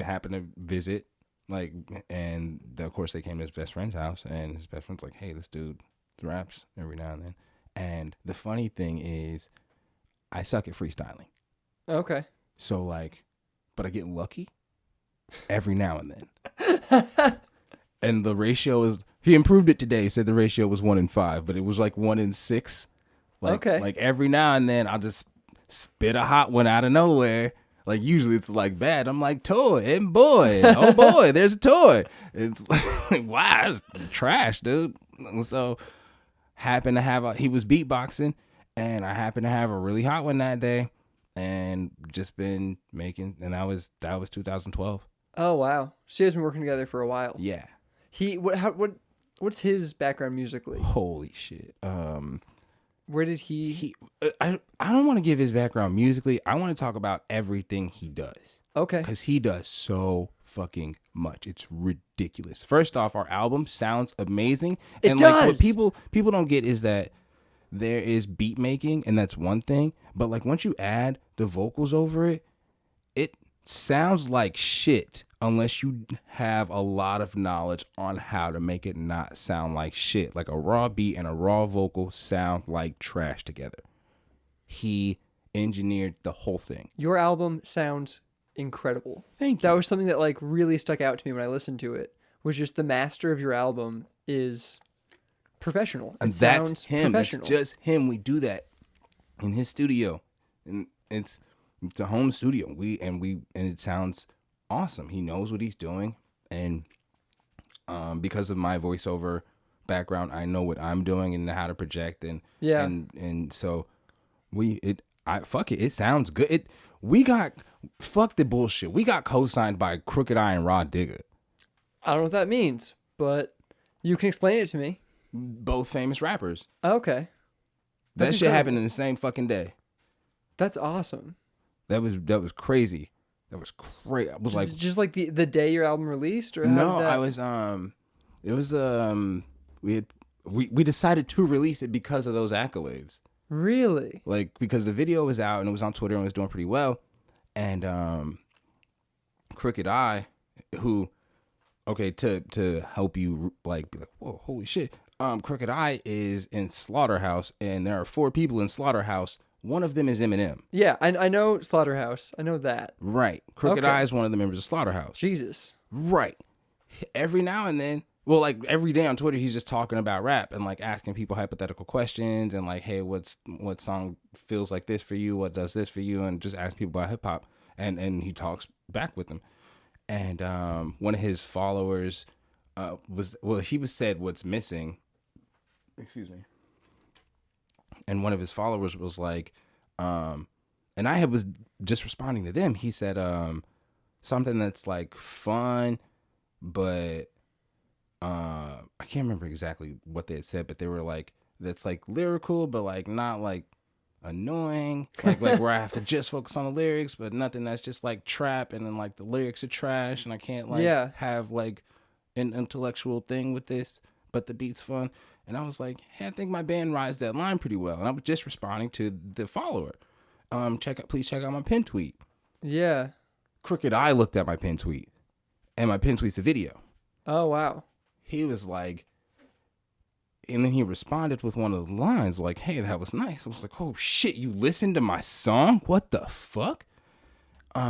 happened to visit, like, and of course they came to his best friend's house, and his best friend's like, "Hey, this dude raps every now and then." And the funny thing is, I suck at freestyling. Okay. So like, but I get lucky every now and then. And the ratio is, he improved it today. He said the ratio was 1 in 5, but it was like 1 in 6. Like, okay. Like every now and then I'll just spit a hot one out of nowhere. Like usually it's like bad. I'm like, toy, and boy, oh boy, there's a toy. It's like, wow, it's trash, dude. So happened to have he was beatboxing, and I happened to have a really hot one that day, and just been making, and that was 2012. Oh wow, so you guys been working together for a while. Yeah. What's his background musically? Holy shit. Where did he I don't want to give his background musically. I want to talk about everything he does. Okay. Because he does so fucking much. It's ridiculous. First off, our album sounds amazing. It and does. Like what people don't get is that there is beat making, and that's one thing. But like once you add the vocals over it, it sounds like shit unless you have a lot of knowledge on how to make it not sound like shit. Like a raw beat and a raw vocal sound like trash together. He engineered the whole thing. Your album sounds incredible. Thank you. That was something that like really stuck out to me when I listened to it. Was just the master of your album is professional. And that's him. That's just him. We do that in his studio, and it's a home studio. And it sounds awesome. He knows what he's doing, and because of my voiceover background, I know what I'm doing and how to project, and so it sounds good. Fuck the bullshit. We got co-signed by Crooked I and Raw Digga. I don't know what that means, but you can explain it to me. Both famous rappers. Okay. That shit happened in the same fucking day. That's awesome. That was crazy. That was crazy. I was like, just like the day your album released, or no, I was it was we decided to release it because of those accolades. Really? Like because the video was out and it was on Twitter and it was doing pretty well, and Crooked I, who, okay, to help you like be like, whoa, holy shit. Crooked I is in Slaughterhouse, and there are 4 people in Slaughterhouse. One of them is Eminem. Yeah, I know Slaughterhouse. I know that. Right. Crooked I is one of the members of Slaughterhouse. Jesus. Right. Every now and then, well, like every day on Twitter, he's just talking about rap and like asking people hypothetical questions and like, hey, what song feels like this for you? What does this for you? And just ask people about hip hop. And he talks back with them. And one of his followers said what's missing. Excuse me. And one of his followers was like, and I was just responding to them. He said something that's like fun, but I can't remember exactly what they had said, but they were like, that's like lyrical, but like not like annoying, like where I have to just focus on the lyrics, but nothing that's just like trap, and then like the lyrics are trash, and I can't like have like an intellectual thing with this, but the beat's fun. And I was like, hey, I think my band rides that line pretty well. And I was just responding to the follower. Please check out my pin tweet. Yeah. Crooked I looked at my pin tweet, and my pin tweet's a video. Oh, wow. He was like, and then he responded with one of the lines like, hey, that was nice. I was like, oh shit, you listened to my song? What the fuck? He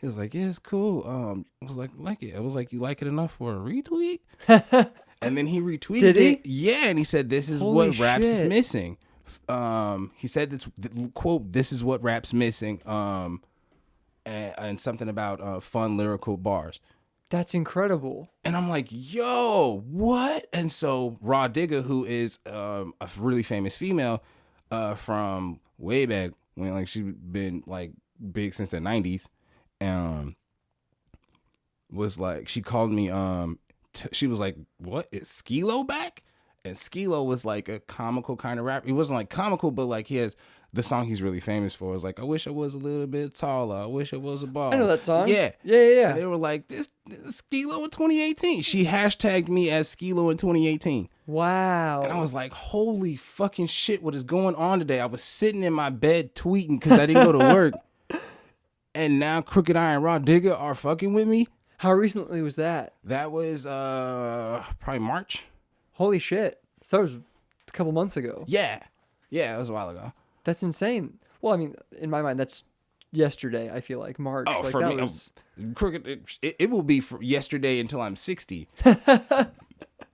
was like, yeah, it's cool. I was like it. I was like, you like it enough for a retweet? And then he retweeted Did he? it. Yeah, and he said, this is Holy what raps shit. is missing. He said, this, quote, this is what rap's missing. And something about fun lyrical bars. That's incredible. And I'm like, yo, what? And so Raw Digga, who is a really famous female from way back when, like, she's been like big since the 90s. was like, she called me, she was like, what, is Skilo back? And Skilo was like a comical kind of rap. He wasn't like comical, but like he has the song he's really famous for is like, I wish I was a little bit taller. I wish I was a ball. I know that song. Yeah. Yeah. And they were like, this Skilo in 2018. She hashtagged me as Skilo in 2018. Wow. And I was like, holy fucking shit, what is going on today? I was sitting in my bed tweeting because I didn't go to work. And now Crooked Eye and Raw Digger are fucking with me. How recently was that? That was probably March. Holy shit. So it was a couple months ago. Yeah. Yeah, it was a while ago. That's insane. Well, I mean, in my mind, that's yesterday, I feel like. March. Oh, like for that me, was... Crooked, it will be for yesterday until I'm 60.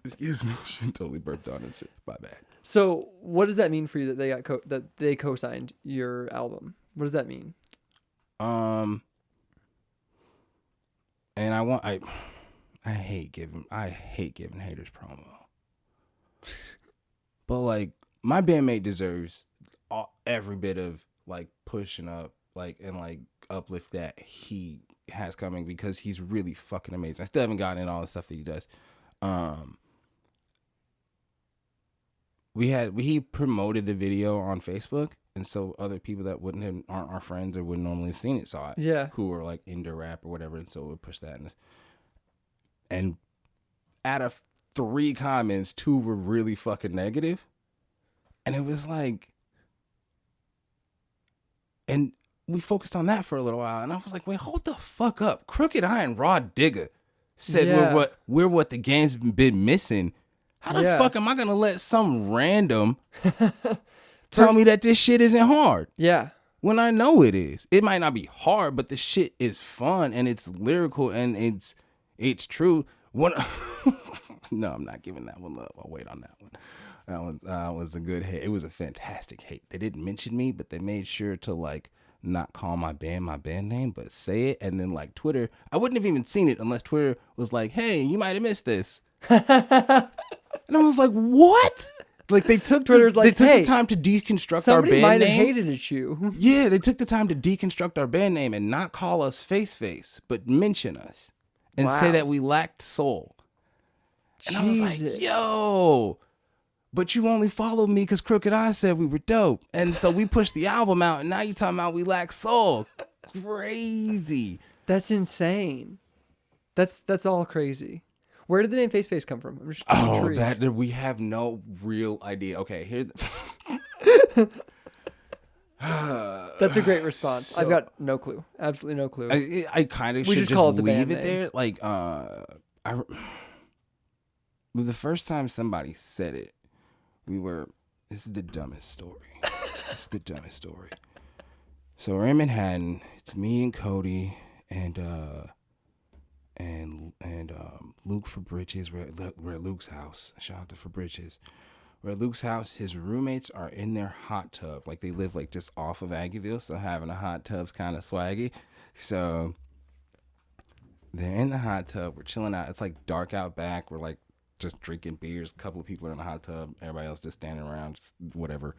Excuse me. She totally burped on it. My bad. So what does that mean for you that they got that they co-signed your album? What does that mean? And I hate giving haters promo. But like my bandmate deserves every bit of like pushing up and uplift that he has coming because he's really fucking amazing. I still haven't gotten in all the stuff that he does. He promoted the video on Facebook, and so other people that aren't our friends or wouldn't normally have seen it saw it. Yeah. Who are like into rap or whatever, and so we push that. And out of 3 comments, 2 were really fucking negative. And it was like, and we focused on that for a little while, and I was like, wait, hold the fuck up. Crooked Eye and Raw Digger said we're what the game's been missing. How the fuck am I gonna let some random tell me that this shit isn't hard? Yeah. When I know it is. It might not be hard, but the shit is fun and it's lyrical and it's true. No, I'm not giving that one love. I'll wait on that one. That was a good hate. It was a fantastic hate. They didn't mention me, but they made sure to like not call my band name, but say it. And then like Twitter, I wouldn't have even seen it unless Twitter was like, hey, you might have missed this. And I was like, what? Like they took the time to deconstruct our band name. Somebody might have hated it you. Yeah, they took the time to deconstruct our band name and not call us Faceface, but mention us and say that we lacked soul. And I was like, yo, but you only followed me because Crooked Eye said we were dope. And so we pushed the album out, and now you're talking about we lack soul. Crazy. That's insane. That's all crazy. Where did the name Faceface come from? I'm just intrigued. That we have no real idea. Okay, here. That's a great response. So, I've got no clue. Absolutely no clue. I kind of should just call it the leave band it there. Like, the first time somebody said it, this is the dumbest story. This is the dumbest story. So we're in Manhattan. It's me and Cody and Luke for Bridges. We're at Luke's house. Shout out to For Bridges. We're at Luke's house. His roommates are in their hot tub. Like they live like just off of Aggieville, so having a hot tub's kind of swaggy. So they're in the hot tub. We're chilling out. It's like dark out back. We're like just drinking beers. A couple of people are in the hot tub. Everybody else just standing around, just whatever.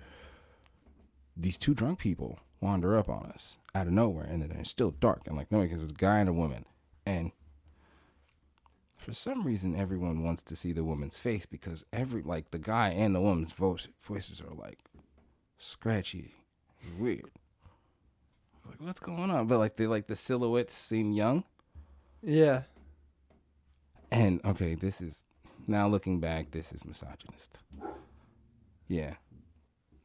These 2 drunk people wander up on us out of nowhere, and then it's still dark. And like, no, because it's a guy and a woman. And for some reason, everyone wants to see the woman's face because the guy and the woman's voices are like scratchy, weird. Like, what's going on? But like the silhouettes seem young. Yeah. And okay, this is now looking back, this is misogynist. Yeah.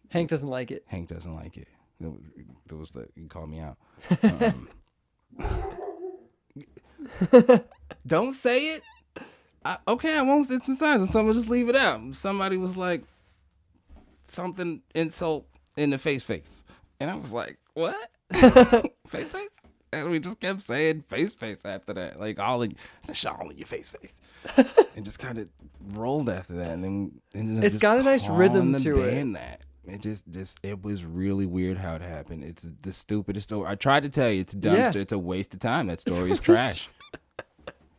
Hank doesn't like it. Hank doesn't like it. He called me out. Don't say it. Okay, I won't. It's misogynist. So I'm gonna just leave it out. Somebody was like something insult in the face, and I was like, what? Face? And we just kept saying face after that, like all in your face, and just kind of rolled after that, and then it's got a nice rhythm to it. That it was really weird how it happened. It's the stupidest story. I tried to tell you, it's a dumpster. It's a waste of time. That story is trash.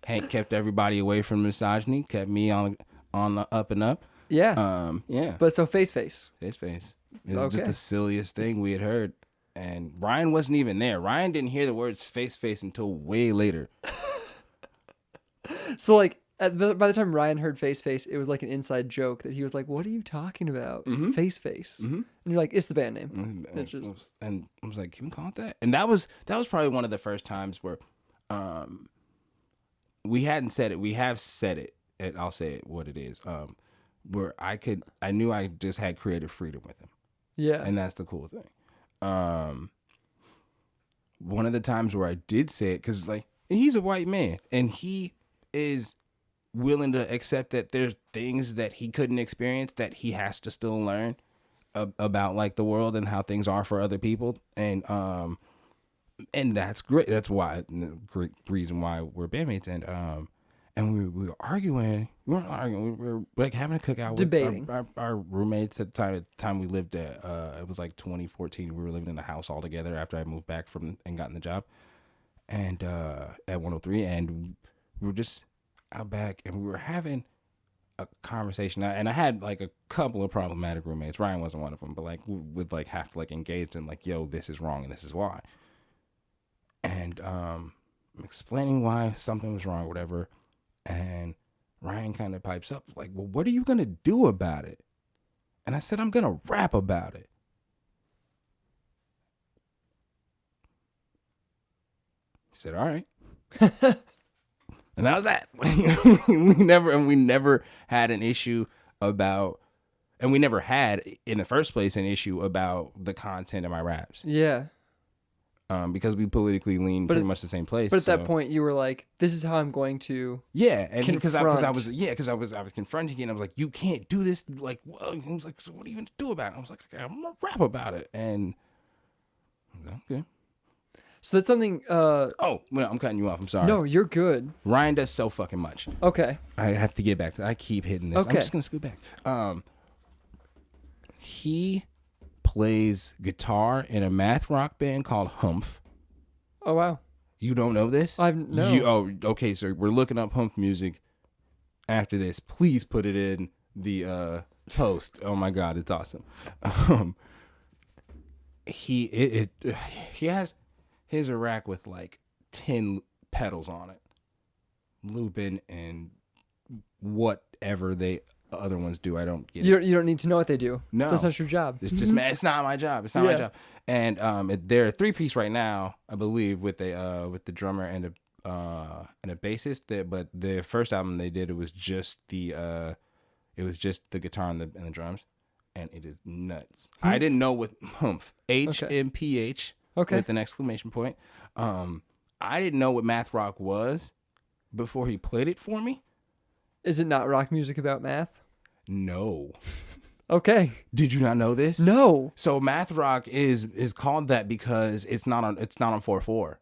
Hank kept everybody away from misogyny, kept me on the up and up. Yeah. Yeah. But so Faceface. It was just the silliest thing we had heard. and Ryan wasn't even there. Ryan didn't hear the words Faceface until way later. So like by the time Ryan heard Faceface, it was like an inside joke that he was like, "What are you talking about? Faceface?" And you're like, "It's the band name." And I was like, "Can we call it that?" And that was probably one of the first times where we hadn't said it. We have said it, and I'll say it what it is. Where I knew I just had creative freedom with him. Yeah. And that's the cool thing. One of the times where I did say it, because like he's a white man and he is willing to accept that there's things that he couldn't experience that he has to still learn about like the world and how things are for other people. And that's great. That's why great reason why we're bandmates. And we were arguing. We weren't arguing. We were like having a cookout Debating. with our roommates at the time. At the time we lived at, it was like 2014. We were living in a house all together after I moved back from and gotten the job, and at 103. And we were just out back, and we were having a conversation. And I had like a couple of problematic roommates. Ryan wasn't one of them, but like we would like have to like engage in like, yo, this is wrong and this is why. And I'm explaining why something was wrong, or whatever. And Ryan kind of pipes up like, well, what are you going to do about it? And I said, I'm going to rap about it. He said, all right. And that was that. we never had an issue about, and we never had in the first place an issue about the content of my raps. Yeah. Because we politically lean pretty much the same place. But at that point, you were like, "This is how I'm going to." Yeah, and because I was confronting it, and I was like, "You can't do this." Like, well, he was like, "So what are you gonna do about it?" I was like, "Okay, I'm gonna rap about it." And okay. So that's something. Oh, well, I'm cutting you off. I'm sorry. No, you're good. Ryan does so fucking much. Okay. I have to get back to. I keep hitting this. Okay. I'm just gonna scoot back. He plays guitar in a math rock band called Humph. Oh wow! You don't know this? No. Okay. So we're looking up Humph music. After this, please put it in the post. Oh my god, it's awesome. He has his rack with like 10 pedals on it, looping and whatever they other ones do. I don't get it. You don't need to know what they do. No, that's not your job. It's just it's not my job. It's not my job. And they're a 3-piece right now, I believe, with the drummer and a bassist. But the first album they did, it was just the guitar and the drums, and it is nuts. I didn't know what Humph HMPH with an exclamation point. I didn't know what math rock was before he played it for me. Is it not rock music about math? No. Okay. Did you not know this? No. So math rock is called that because it's not on 4/4.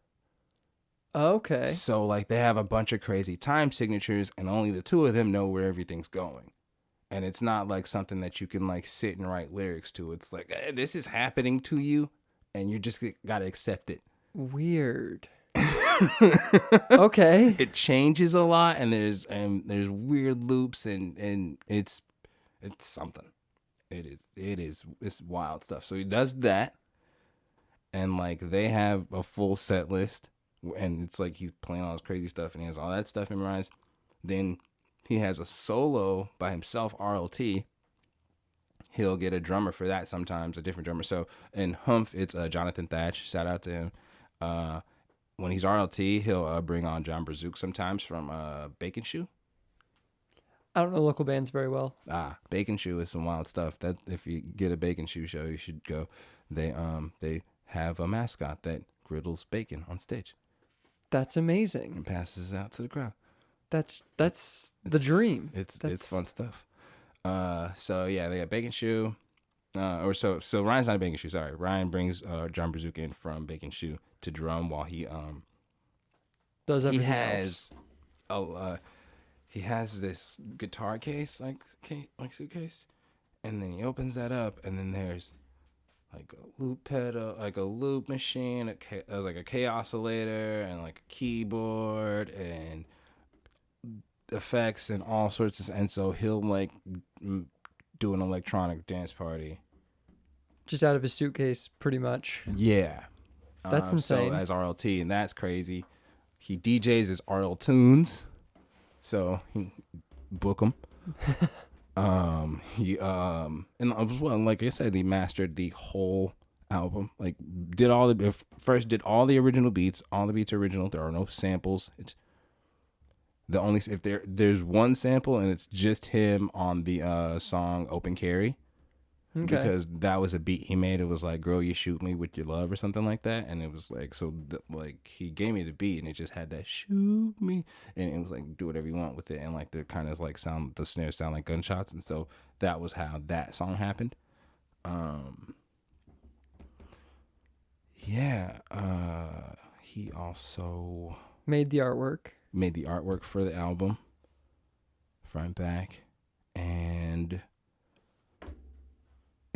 Okay. So like they have a bunch of crazy time signatures, and only the two of them know where everything's going. And it's not like something that you can like sit and write lyrics to. It's like, hey, this is happening to you, and you just got to accept it. Weird. Okay. It changes a lot, and there's weird loops, and it's something. It's wild stuff. So he does that, and like they have a full set list, and it's like he's playing all this crazy stuff, and he has all that stuff memorized. Then he has a solo by himself, RLT. He'll get a drummer for that sometimes, a different drummer. So in Humph, it's Jonathan Thatch. Shout out to him. When he's RLT, he'll bring on John Brazook sometimes from Bacon Shoe. I don't know local bands very well. Bacon Shoe is some wild stuff. That if you get a Bacon Shoe show, you should go. They have a mascot that griddles bacon on stage. That's amazing. And passes it out to the crowd. That's the dream. It's fun stuff. So yeah, they got Bacon Shoe. So Ryan's not a Bacon Shoe. Sorry, Ryan brings John Brazook in from Bacon Shoe to drum while he does everything else. He has this guitar case like suitcase, and then he opens that up, and then there's like a loop pedal, like a loop machine, like a K oscillator, and like a keyboard and effects and all sorts of. And so he'll like do an electronic dance party Just out of his suitcase, pretty much. Yeah. That's insane. So as RLT, and that's crazy. He DJs as RL Tunes, so he book him. He and as well, like I said, he mastered the whole album. Like did all the original beats. All the beats are original. There are no samples. It's the only if there's one sample and it's just him on the song Open Carry. Okay. Because that was a beat he made. It was like, "Girl, you shoot me with your love" or something like that. And it was like, like he gave me the beat, and it just had that "shoot me," and it was like, do whatever you want with it, and like the kind of like the snares sound like gunshots, and so that was how that song happened. Yeah. He also Made the artwork for the album, front, back, and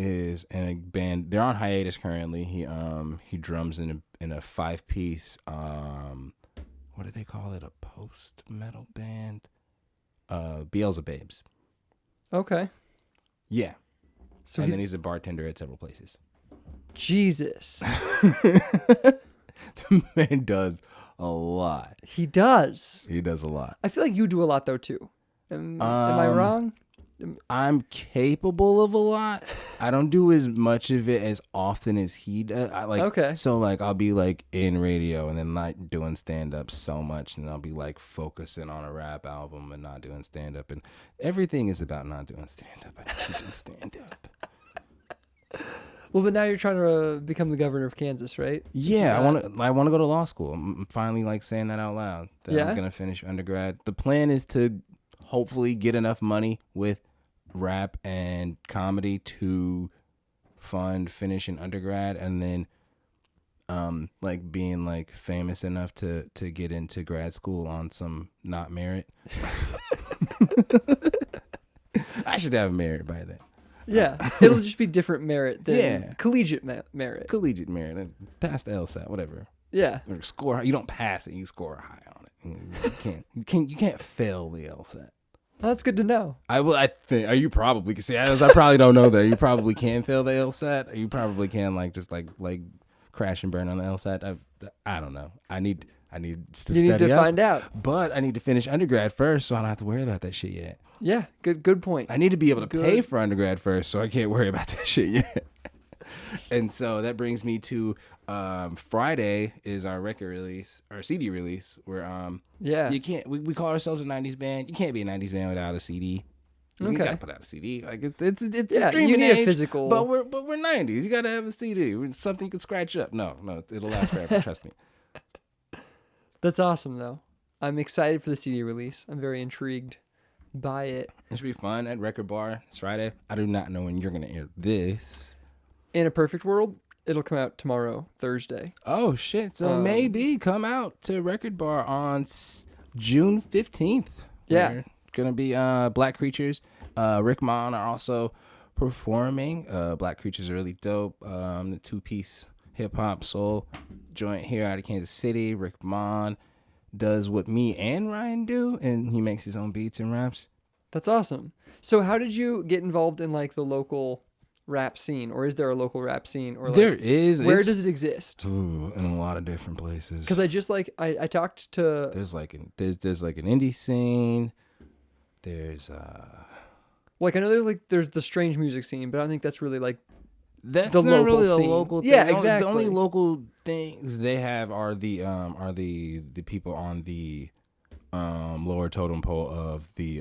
is in a band. They're on hiatus currently. He drums in a 5-piece what do they call it, a post metal band, Beelzebubs. Okay. Yeah. So and then he's a bartender at several places. Jesus. The man does a lot. He does a lot. I feel like you do a lot though too. Am I wrong? I'm capable of a lot. I don't do as much of it as often as he does. Okay. So like I'll be like in radio and then not doing stand up so much, and I'll be like focusing on a rap album and not doing stand up, and everything is about not doing stand up. I need to do stand up. Well, but now you're trying to become the governor of Kansas, right? Yeah, I want to go to law school. I'm finally like saying that out loud. That Yeah? I'm gonna finish undergrad. The plan is to hopefully get enough money with rap and comedy to fund finishing undergrad, and then like being like famous enough to get into grad school on some not merit. I should have merit by then. Yeah, it'll just be different merit than Yeah. collegiate merit. Collegiate merit, pass the LSAT, whatever. Yeah. Or score. You don't pass it, you score high on it. You can't fail the LSAT. Well, that's good to know. I think. Are you probably can see? I probably don't know that. You probably can fail the LSAT. Or you probably can like just like crash and burn on the LSAT. I don't know. I need to You study need to up, find out. but I need to finish undergrad first, so I don't have to worry about that shit yet. Yeah, good point. I need to be able to pay for undergrad first, so I can't worry about that shit yet. And so that brings me to Friday is our record release, our CD release. Where Yeah. you can't. We call ourselves a '90s band. You can't be a '90s band without a CD. You Okay. gotta put out a CD. Like it's Yeah, a streaming you need age, a physical. But we're '90s. You gotta have a CD. It's something you can scratch up. No, it'll last forever. Trust me. That's awesome, though. I'm excited for the CD release. I'm very intrigued by it. It should be fun at Record Bar. It's Friday. I do not know when you're gonna air this. In a perfect world, it'll come out tomorrow, Thursday. Oh shit! So maybe come out to Record Bar on June 15th. Yeah. We're gonna be Black Creatures. Rick Mon are also performing. Black Creatures are really dope. The 2-piece hip hop soul joint here out of Kansas City. Rick Mon does what me and Ryan do, and he makes his own beats and raps. That's awesome. So how did you get involved in like the local rap scene, or is there a local rap scene, or like, There is. where does it exist? Ooh, in a lot of different places. Because I just like I talked to There's like an indie scene. There's like I know there's the strange music scene, but I don't think that's really like that's the not local really a scene. local thing. Yeah, The exactly. only local things they have are the people on the lower totem pole of the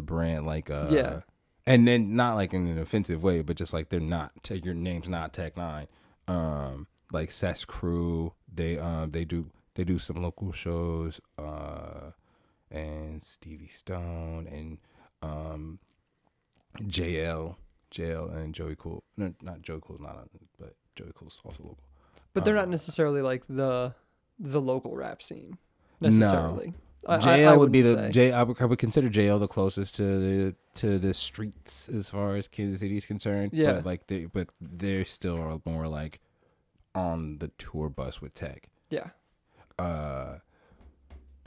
brand, like Yeah. and then not like in an offensive way, but just like they're not your name's not Tech Nine. Like Sess Crew, they do some local shows, and Stevie Stone and JL and Joey Cool. No, not Joey Cool's not on, but Joey Cool's also local. But they're not necessarily like the local rap scene necessarily. JL I would be wouldn't the say. I would consider JL the closest to the streets as far as Kansas City is concerned. Yeah. But they still are more like on the tour bus with Tech. Yeah. But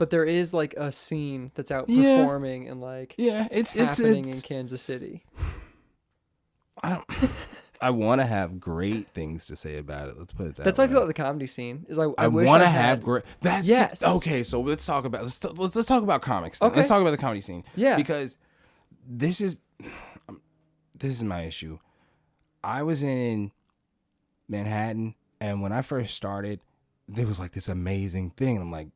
But there is like a scene that's out Yeah. performing and like yeah, it's happening in Kansas City. I want to have great things to say about it. Let's put it that That's way. how I feel about the comedy scene. Is I wish want I to had. have great. That's Yes. okay. So let's talk about let's talk about comics. Then. Okay. Let's talk about the comedy scene. Yeah. Because this is my issue. I was in Manhattan, and when I first started, there was like this amazing thing. I'm like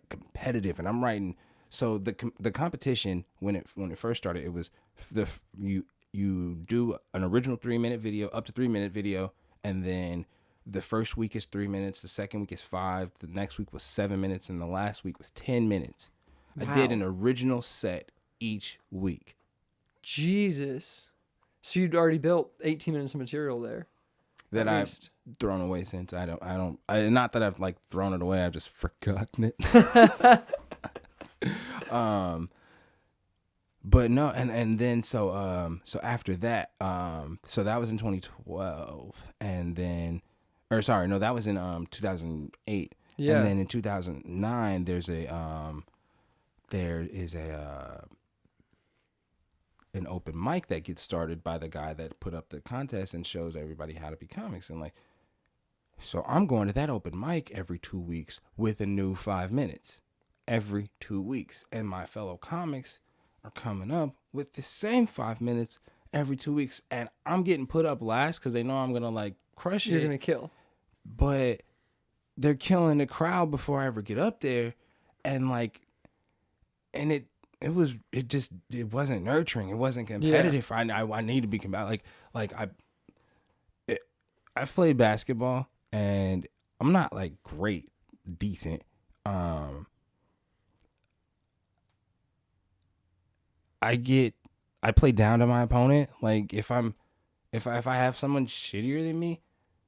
competitive, and I'm writing. So the competition when it first started, it was you do an original 3-minute video, up to 3-minute video, and then the first week is 3 minutes, the second week is 5, the next week was 7 minutes, and the last week was 10 minutes. Wow. I did an original set each week. Jesus. So you'd already built 18 minutes of material there. That I've thrown away since. I don't not that I've like thrown it away, I've just forgotten it. But no, and then so after that, so that was in 2012, and then, or sorry, no, that was in 2008. Yeah. And then in 2009, there is an open mic that gets started by the guy that put up the contest and shows everybody how to be comics, and like, so I'm going to that open mic every 2 weeks with a new 5 minutes every 2 weeks, and my fellow comics are coming up with the same 5 minutes every 2 weeks, and I'm getting put up last because they know I'm gonna like crush it. You're gonna kill, but they're killing the crowd before I ever get up there, and like, and it wasn't nurturing. It wasn't competitive. Yeah. I need to be competitive. I've played basketball, and I'm not like great, decent. I play down to my opponent. Like if I have someone shittier than me,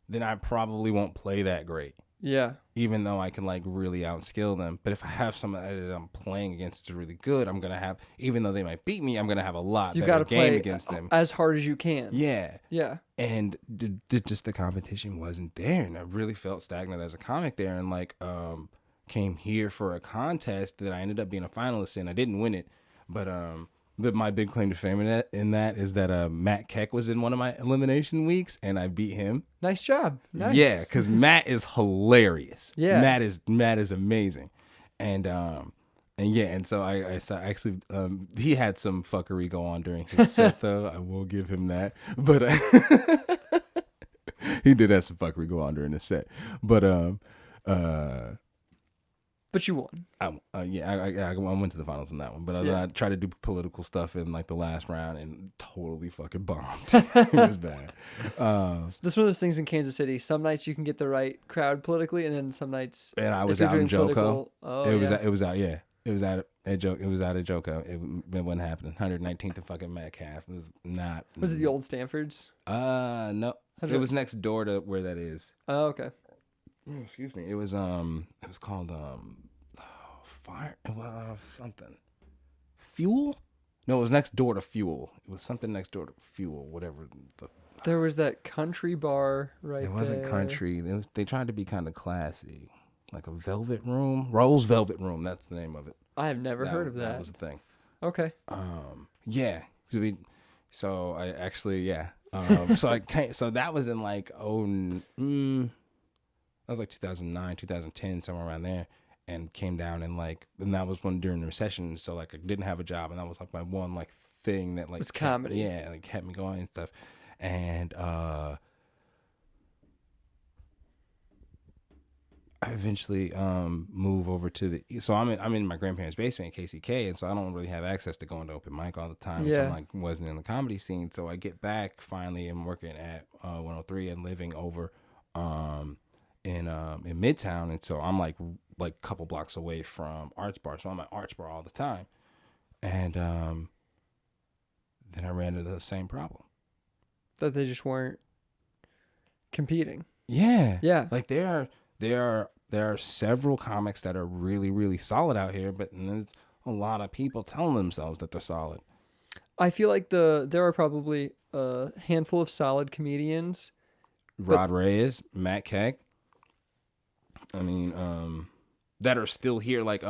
then I probably won't play that great. Yeah. Even though I can like really outskill them. But if I have someone that I'm playing against that's really good, I'm gonna have, even though they might beat me, I'm gonna have a lot better game against them. As hard as you can. Yeah. Yeah. And just the competition wasn't there, and I really felt stagnant as a comic there, and like came here for a contest that I ended up being a finalist in. I didn't win it, but my big claim to fame in that is that Matt Keck was in one of my elimination weeks, and I beat him. Nice job. Nice. Yeah, because Matt is hilarious. Yeah, Matt is amazing, and yeah, and so I actually he had some fuckery go on during his set though. I will give him that, but he did have some fuckery go on during the set, but you won. I went to the finals in that one, but I tried to do political stuff in like the last round and totally fucking bombed. It was bad. That's one of those things in Kansas City. Some nights you can get the right crowd politically, and then some nights. And I was out in Joco. It was out at Joco. It wasn't happening. 119th and fucking Metcalf. It was not. Was it the old Stanfords? No. It was next door to where that is. Oh, okay. Oh, excuse me. It was called Fire. Something. Fuel? No, it was next door to Fuel. It was something next door to Fuel. Whatever. There was that country bar right there. It wasn't country. They tried to be kind of classy, like a Velvet Room. Rose Velvet Room. That's the name of it. I have never heard of that. That was the thing. Okay. Yeah. So I actually, yeah. So that was in like that was like 2009, 2010, somewhere around there, and came down and that was when during the recession. So like I didn't have a job, and that was like my one like thing that like was comedy. Yeah, like kept me going and stuff. And I eventually move over to so I'm in my grandparents' basement in KCK, and so I don't really have access to going to open mic all the time. Yeah. So I wasn't in the comedy scene. So I get back finally and working at 103 and living over in Midtown, and so I'm like a couple blocks away from Arts Bar, so I'm at Arts Bar all the time, and then I ran into the same problem that they just weren't competing. Yeah. Like there are several comics that are really, really solid out here, but there's a lot of people telling themselves that they're solid. I feel like there are probably a handful of solid comedians. Rod Reyes, Matt Keck. I mean, that are still here, like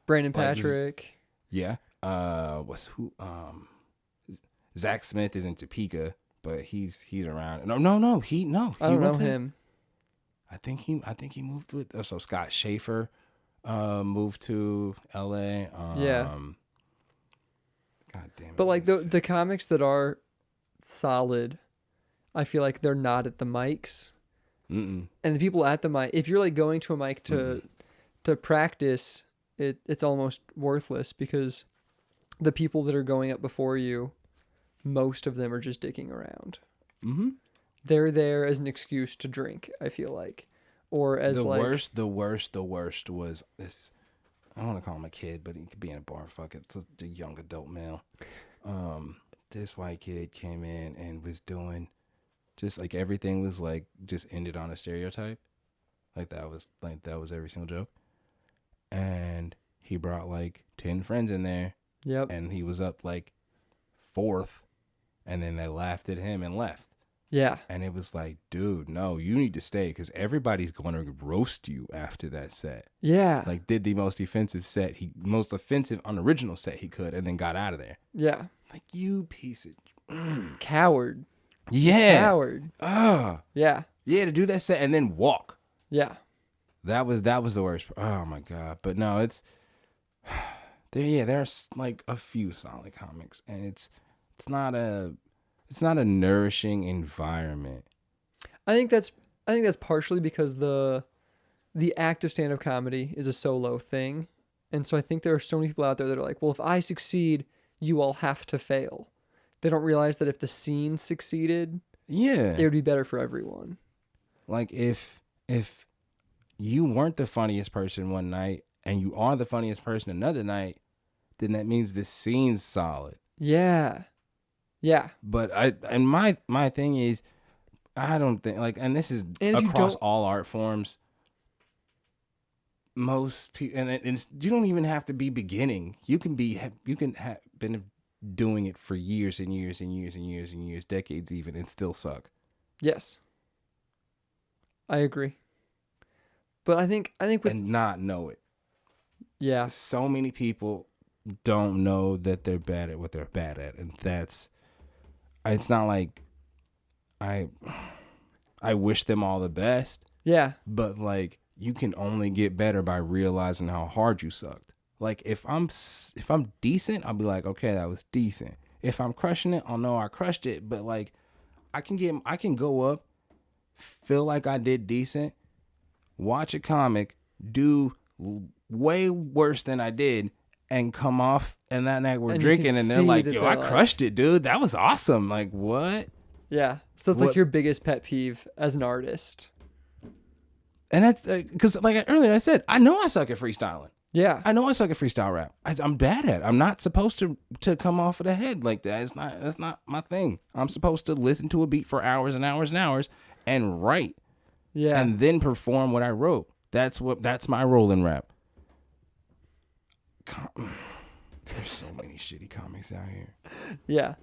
Brandon Patrick. Yeah. Zach Smith is in Topeka, but he's around. No. He I don't know went to, him. I think he moved with. So Scott Schaefer, moved to L.A. Yeah. God damn it. But like the comics that are solid, I feel like they're not at the mics. Mm-mm. And the people at the mic, if you're like going to a mic to practice, it's almost worthless because the people that are going up before you, most of them are just dicking around. Mm-hmm. They're there as an excuse to drink, I feel like. Or as the like... The worst was this. I don't want to call him a kid, but he could be in a bar. Fuck it. It's a young adult male. This white kid came in and was doing just like everything was like just ended on a stereotype. Like that was every single joke. And he brought like 10 friends in there. Yep. And he was up like 4th. And then they laughed at him and left. Yeah. And it was like, dude, no, you need to stay because everybody's going to roast you after that set. Yeah. Like did the most offensive unoriginal set he could and then got out of there. Yeah. Like you piece of coward. Yeah. Coward. Yeah. Yeah. To do that set and then walk. Yeah. That was the worst. Oh my God. But no, it's there's like a few solid comics and it's not a nourishing environment. I think that's partially because the act of stand-up comedy is a solo thing. And so I think there are so many people out there that are like, well, if I succeed, you all have to fail. They don't realize that if the scene succeeded, it would be better for everyone. Like if you weren't the funniest person one night and you are the funniest person another night, then that means the scene's solid. Yeah. Yeah. But my thing is, I don't think like, and this is across all art forms. Most people, and you don't even have to be beginning. You can have been doing it for years and years and years and years and years, decades even, and still suck. Yes. I agree. But I think with and not know it. Yeah. So many people don't know that they're bad at what they're bad at, and it's not like I wish them all the best. Yeah. But like you can only get better by realizing how hard you sucked. Like if I'm decent, I'll be like, okay, that was decent. If I'm crushing it, I'll know I crushed it. But like I can go up, feel like I did decent, watch a comic, do way worse than I did, and come off and that night we're drinking and they're like, yo, I crushed it, dude. That was awesome. Like what? Yeah. So it's like your biggest pet peeve as an artist. And that's because like earlier I said, I know I suck at freestyling. Yeah. I know I suck at freestyle rap. I'm bad at it. I'm not supposed to come off of the head like that. That's not my thing. I'm supposed to listen to a beat for hours and hours and hours and write. Yeah. And then perform what I wrote. That's my role in rap. There's so many shitty comics out here. Yeah.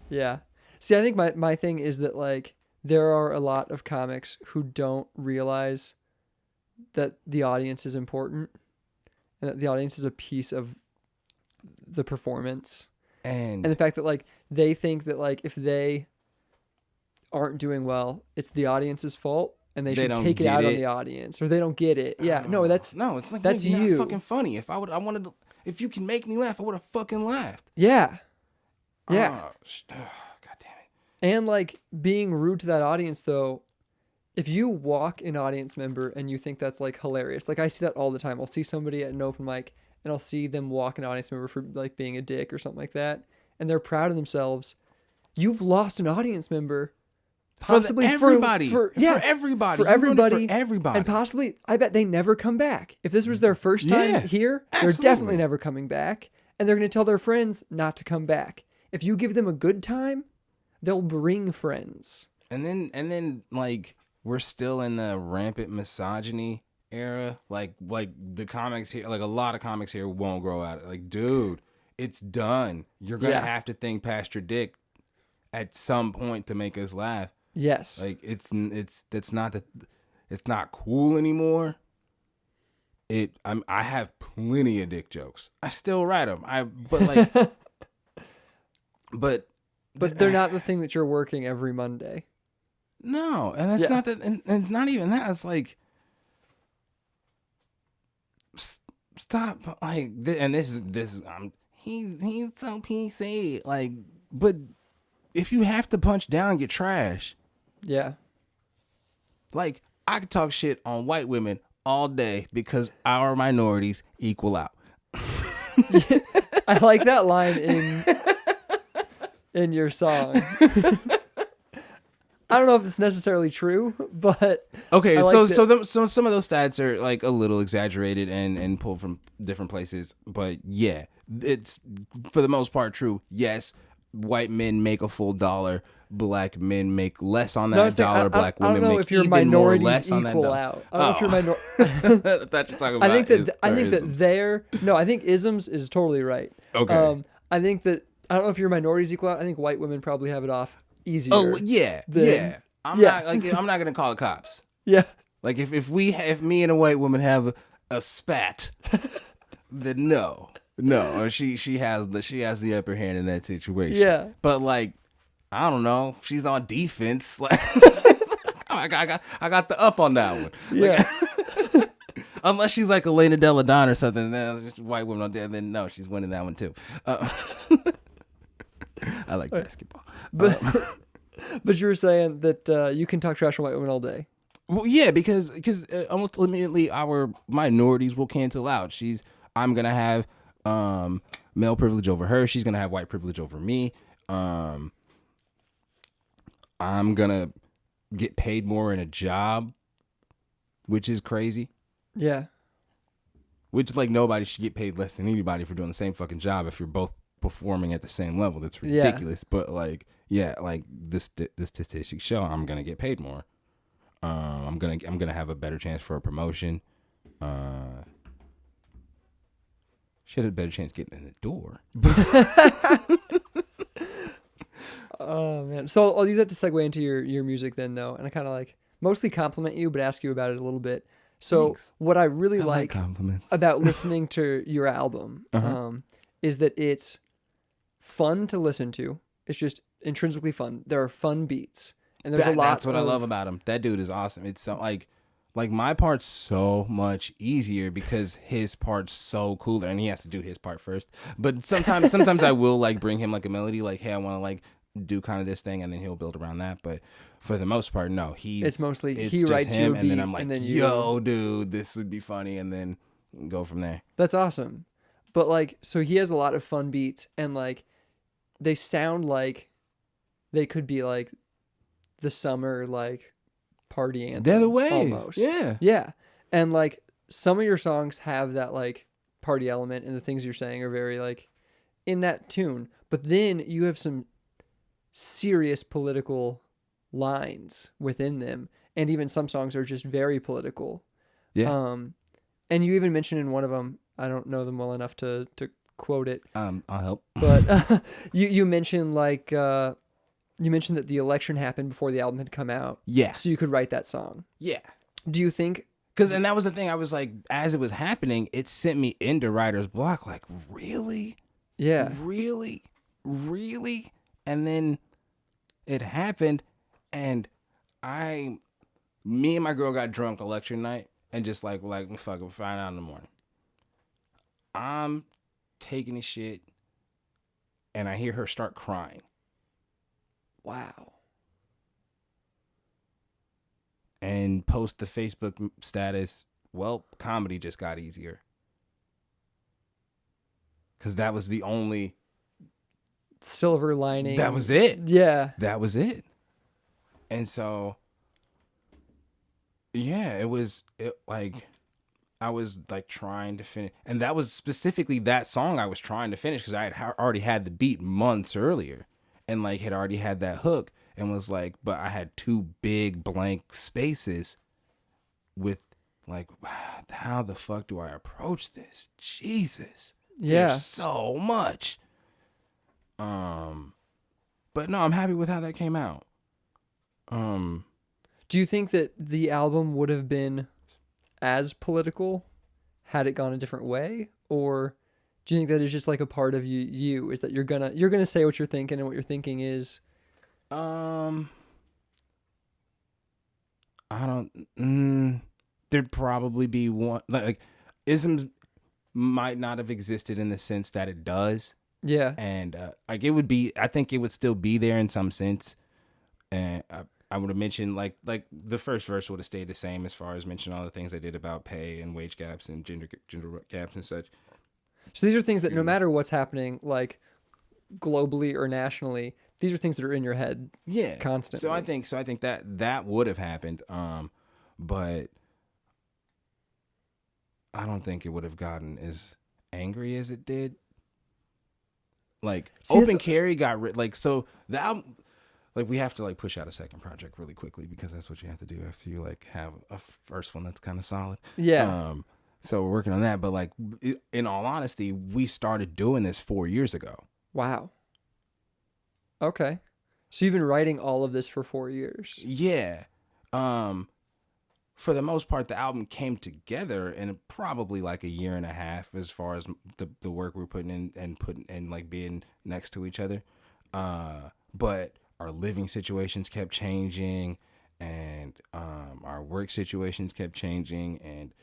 Yeah. See, I think my thing is that like there are a lot of comics who don't realize that the audience is important and that the audience is a piece of the performance. And the fact that like they think that like if they aren't doing well, it's the audience's fault and they should take it out on the audience, or they don't get it. Yeah. No, it's like that's you're not fucking funny. If you can make me laugh, I would have fucking laughed. Yeah. Yeah. God damn it. And like being rude to that audience though, if you walk an audience member and you think that's like hilarious, like I see that all the time. I'll see somebody at an open mic and I'll see them walk an audience member for like being a dick or something like that, and they're proud of themselves. You've lost an audience member. Possibly for everybody. For everybody. And possibly, I bet they never come back. If this was their first time here, they're definitely never coming back. And they're going to tell their friends not to come back. If you give them a good time, they'll bring friends. And then like we're still in the rampant misogyny era. Like the comics here, like a lot of comics here won't grow out. Like, dude, it's done. You're going to have to think past your dick at some point to make us laugh. Yes. Like it's not cool anymore. I have plenty of dick jokes. I still write them. But But they're not the thing that you're working every Monday. No, and that's not that, and it's not even that. It's like, stop, like, and this is he's so PC, like, but if you have to punch down, you're trash. Yeah. Like, I could talk shit on white women all day because our minorities equal out. I like that line in your song. I don't know if it's necessarily true, but okay. So some of those stats are like a little exaggerated and pulled from different places, but yeah, it's for the most part true. Yes, white men make a full dollar. Black men make less on that dollar. Black women make even more or less on that dollar. Out. I don't know if you're minorities. I thought you're talking about. I think isms is totally right. Okay. I think that I don't know if your minorities equal out. I think white women probably have it off easier. Oh yeah, yeah. I'm not gonna call the cops. Yeah. Like if me and a white woman have a spat, then no, she has the upper hand in that situation. Yeah. But like, I don't know, she's on defense. Like, I got the up on that one. Yeah. Like, unless she's like Elena Delle Donne or something, then just white woman on there. Then no, she's winning that one too. I like basketball, but you were saying that you can talk trash on white women all day. Well, yeah, because almost immediately our minorities will cancel out. I'm gonna have male privilege over her. She's gonna have white privilege over me. I'm gonna get paid more in a job, which is crazy. Yeah. Which, like, nobody should get paid less than anybody for doing the same fucking job if you're both performing at the same level. That's ridiculous. Yeah. But like, yeah, like the statistics show I'm gonna get paid more. I'm gonna have a better chance for a promotion. Should have a better chance getting in the door. Oh man! So I'll use that to segue into your music then, though, and I kind of like mostly compliment you, but ask you about it a little bit. So Thanks. what I really like compliments about listening to your album is that it's fun to listen to. It's just intrinsically fun. There are fun beats, and there's a lot. That's what I love about him. That dude is awesome. It's so like my part's so much easier because his part's so cooler, and he has to do his part first. But sometimes I will like bring him like a melody, like, hey, I want to like do kind of this thing, and then he'll build around that. But for the most part, no, it's mostly he writes him, and then I'm like, yo, dude, this would be funny, and then go from there. That's awesome. But like, so he has a lot of fun beats, and like, they sound like they could be like the summer like party anthem. They're the way, almost. Yeah. And like, some of your songs have that like party element, and the things you're saying are very like in that tune. But then you have some serious political lines within them, and even some songs are just very political. Yeah. And you even mentioned in one of them, I don't know them well enough to quote it. I'll help. But you mentioned like you mentioned that the election happened before the album had come out. Yeah. So you could write that song. Yeah. Do you think? And that was the thing. I was like, as it was happening, it sent me into writer's block. Like, really? Yeah. Really? And then it happened, and me and my girl got drunk election night, and just like fuck it, we'll find out in the morning. I'm taking a shit, and I hear her start crying. Wow. And post the Facebook status, well, comedy just got easier. Because that was the only silver lining. That was it. Yeah. That was it. And so, yeah, I was like trying to finish. And that was specifically that song I was trying to finish because I had already had the beat months earlier and like had already had that hook and was like, but I had two big blank spaces with like, how the fuck do I approach this? Jesus. Yeah. There's so much. But no, I'm happy with how that came out. Do you think that the album would have been as political had it gone a different way? Or Do you think that is just like a part of you is that you're gonna say what you're thinking, and what you're thinking is I don't. There'd probably be one like isms might not have existed in the sense that it does, yeah. and like it would be. I think it would still be there in some sense, and I would have mentioned like the first verse would have stayed the same as far as mentioning all the things I did about pay and wage gaps and gender gaps and such. So these are things that no matter what's happening, like globally or nationally, these are things that are in your head Yeah, constantly. So I think that would have happened, but I don't think it would have gotten as angry as it did. Like Open Carry got like so the album, like we have to like push out a second project really quickly because that's what you have to do after you like have a first one that's kind of solid. Yeah. So we're working on that, but like in all honesty, we started doing this 4 years ago. Wow. Okay. So you've been writing all of this for 4 years. Yeah. For the most part, the album came together in probably like a year and a half as far as the work we're putting in and like being next to each other. But our living situations kept changing, and our work situations kept changing, and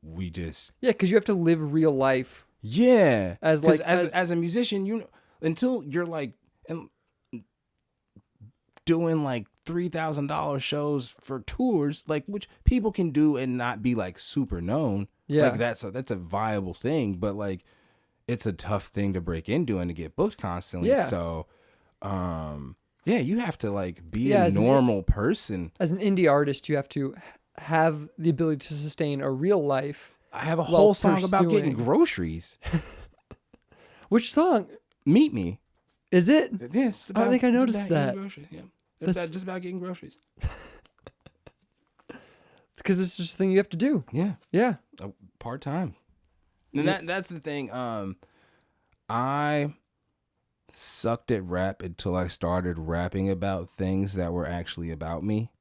we just because you have to live real life. Yeah, as like as a musician, you until you're like doing like $3,000 shows for tours, like which people can do and not be like super known. Yeah, like that's a viable thing, but like it's a tough thing to break into and to get booked constantly. Yeah. So, yeah, you have to like be a normal person. As an indie artist, you have to have the ability to sustain a real life. I have a whole song about getting groceries. Which song? Meet Me. Is it? Yes. I don't think I noticed that. Yeah. That's just about getting groceries. Because it's just a thing you have to do. Yeah. Yeah. Part time. And that's the thing. I sucked at rap until I started rapping about things that were actually about me.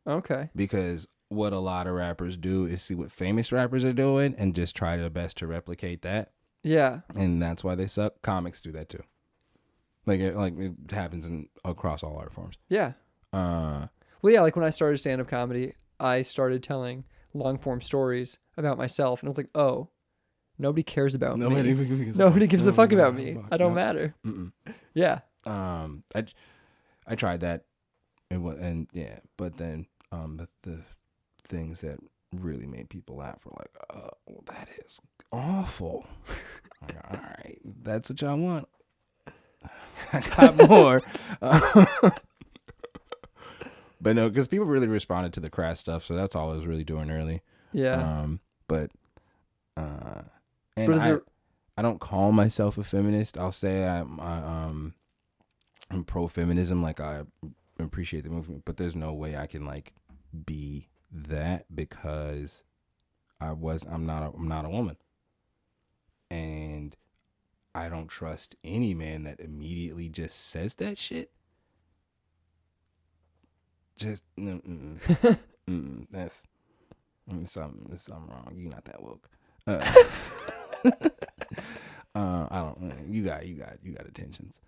Okay. Because what a lot of rappers do is see what famous rappers are doing and just try their best to replicate that. Yeah. And that's why they suck. Comics do that too. Like it happens across all art forms. Yeah. Well, yeah, like when I started stand-up comedy, I started telling long-form stories about myself, and I was like, oh, nobody cares about me. Nobody gives a fuck about me. I don't matter. Mm-mm. Yeah. I tried that, and yeah, but then the things that really made people laugh were like, oh, that is awful. Like, all right, that's what y'all want. I got more. But no, because people really responded to the crass stuff, so that's all I was really doing early. Yeah. I don't call myself a feminist. I'll say I'm pro-feminism. Like I appreciate the movement, but there's no way I can like be that because I'm not a woman, and I don't trust any man that immediately just says that shit. Just that's something wrong. You're not that woke. I don't. You got attentions.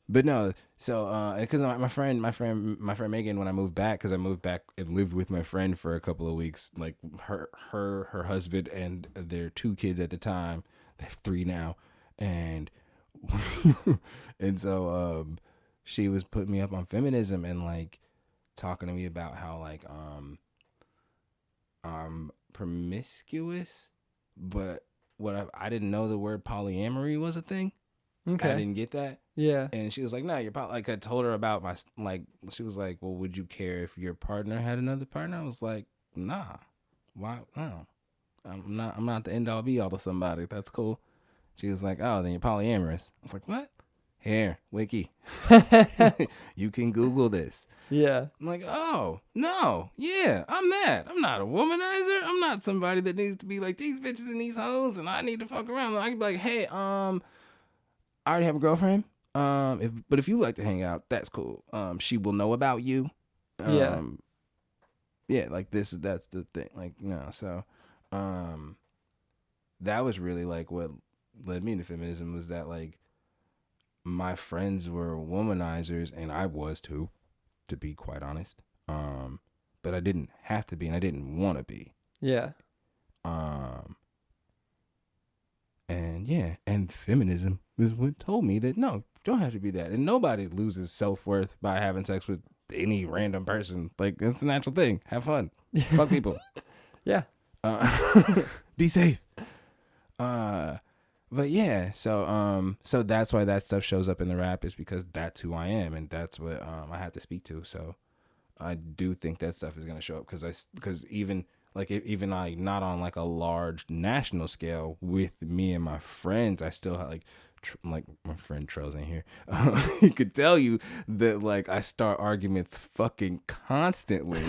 But no. So because my friend Megan, when I moved back, because I moved back and lived with my friend for a couple of weeks, like her husband and their 2 kids at the time. They have 3 now, and so she was putting me up on feminism and like talking to me about how like I'm promiscuous, but I didn't know the word polyamory was a thing. Okay. I didn't get that. Yeah. And she was like, "No, you're like." I told her about my like. She was like, "Well, would you care if your partner had another partner?" I was like, "Nah, why? No, I'm not the end all be all to somebody. That's cool." She was like, "Oh, then you're polyamorous." I was like, "What?" Here, wiki. You can Google this. Yeah. I'm like, "Oh, no. Yeah, I'm that. I'm not a womanizer. I'm not somebody that needs to be like these bitches and these hoes and I need to fuck around." I can be like, "Hey, I already have a girlfriend. But if you like to hang out, that's cool. She will know about you." Yeah, like that's the thing. Like, so that was really like what led me into feminism, was that like my friends were womanizers and I was too, to be quite honest. But I didn't have to be and I didn't want to be. Yeah. And yeah, and feminism was what told me that no, you don't have to be that. And nobody loses self-worth by having sex with any random person. Like, it's a natural thing. Have fun. Fuck people. Yeah. Be safe. But yeah, so that's why that stuff shows up in the rap, is because that's who I am and that's what I have to speak to. So I do think that stuff is gonna show up because even like even like not on like a large national scale with me and my friends, I still have like my friend Trell's in here. He could tell you that like I start arguments fucking constantly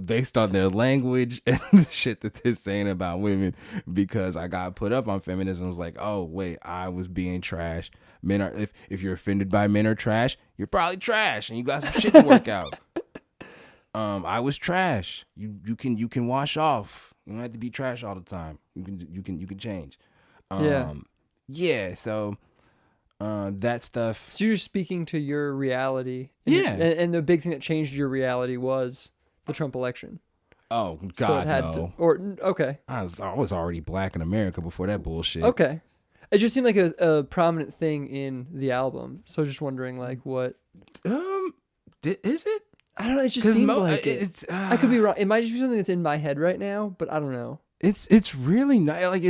based on their language and the shit that they're saying about women, because I got put up on feminism. I was like, oh wait, I was being trash. Men are if you're offended by men are trash, you're probably trash and you got some shit to work out. I was trash. You can wash off. You don't have to be trash all the time. You can change. Yeah. So that stuff. So you're speaking to your reality. Yeah. And the big thing that changed your reality was the Trump election. Oh God, so it had no. Okay. I was already black in America before that bullshit. Okay. It just seemed like a prominent thing in the album. So just wondering like what. Is it? I don't know. It just seemed like it. I could be wrong. It might just be something that's in my head right now, but I don't know. It's really not like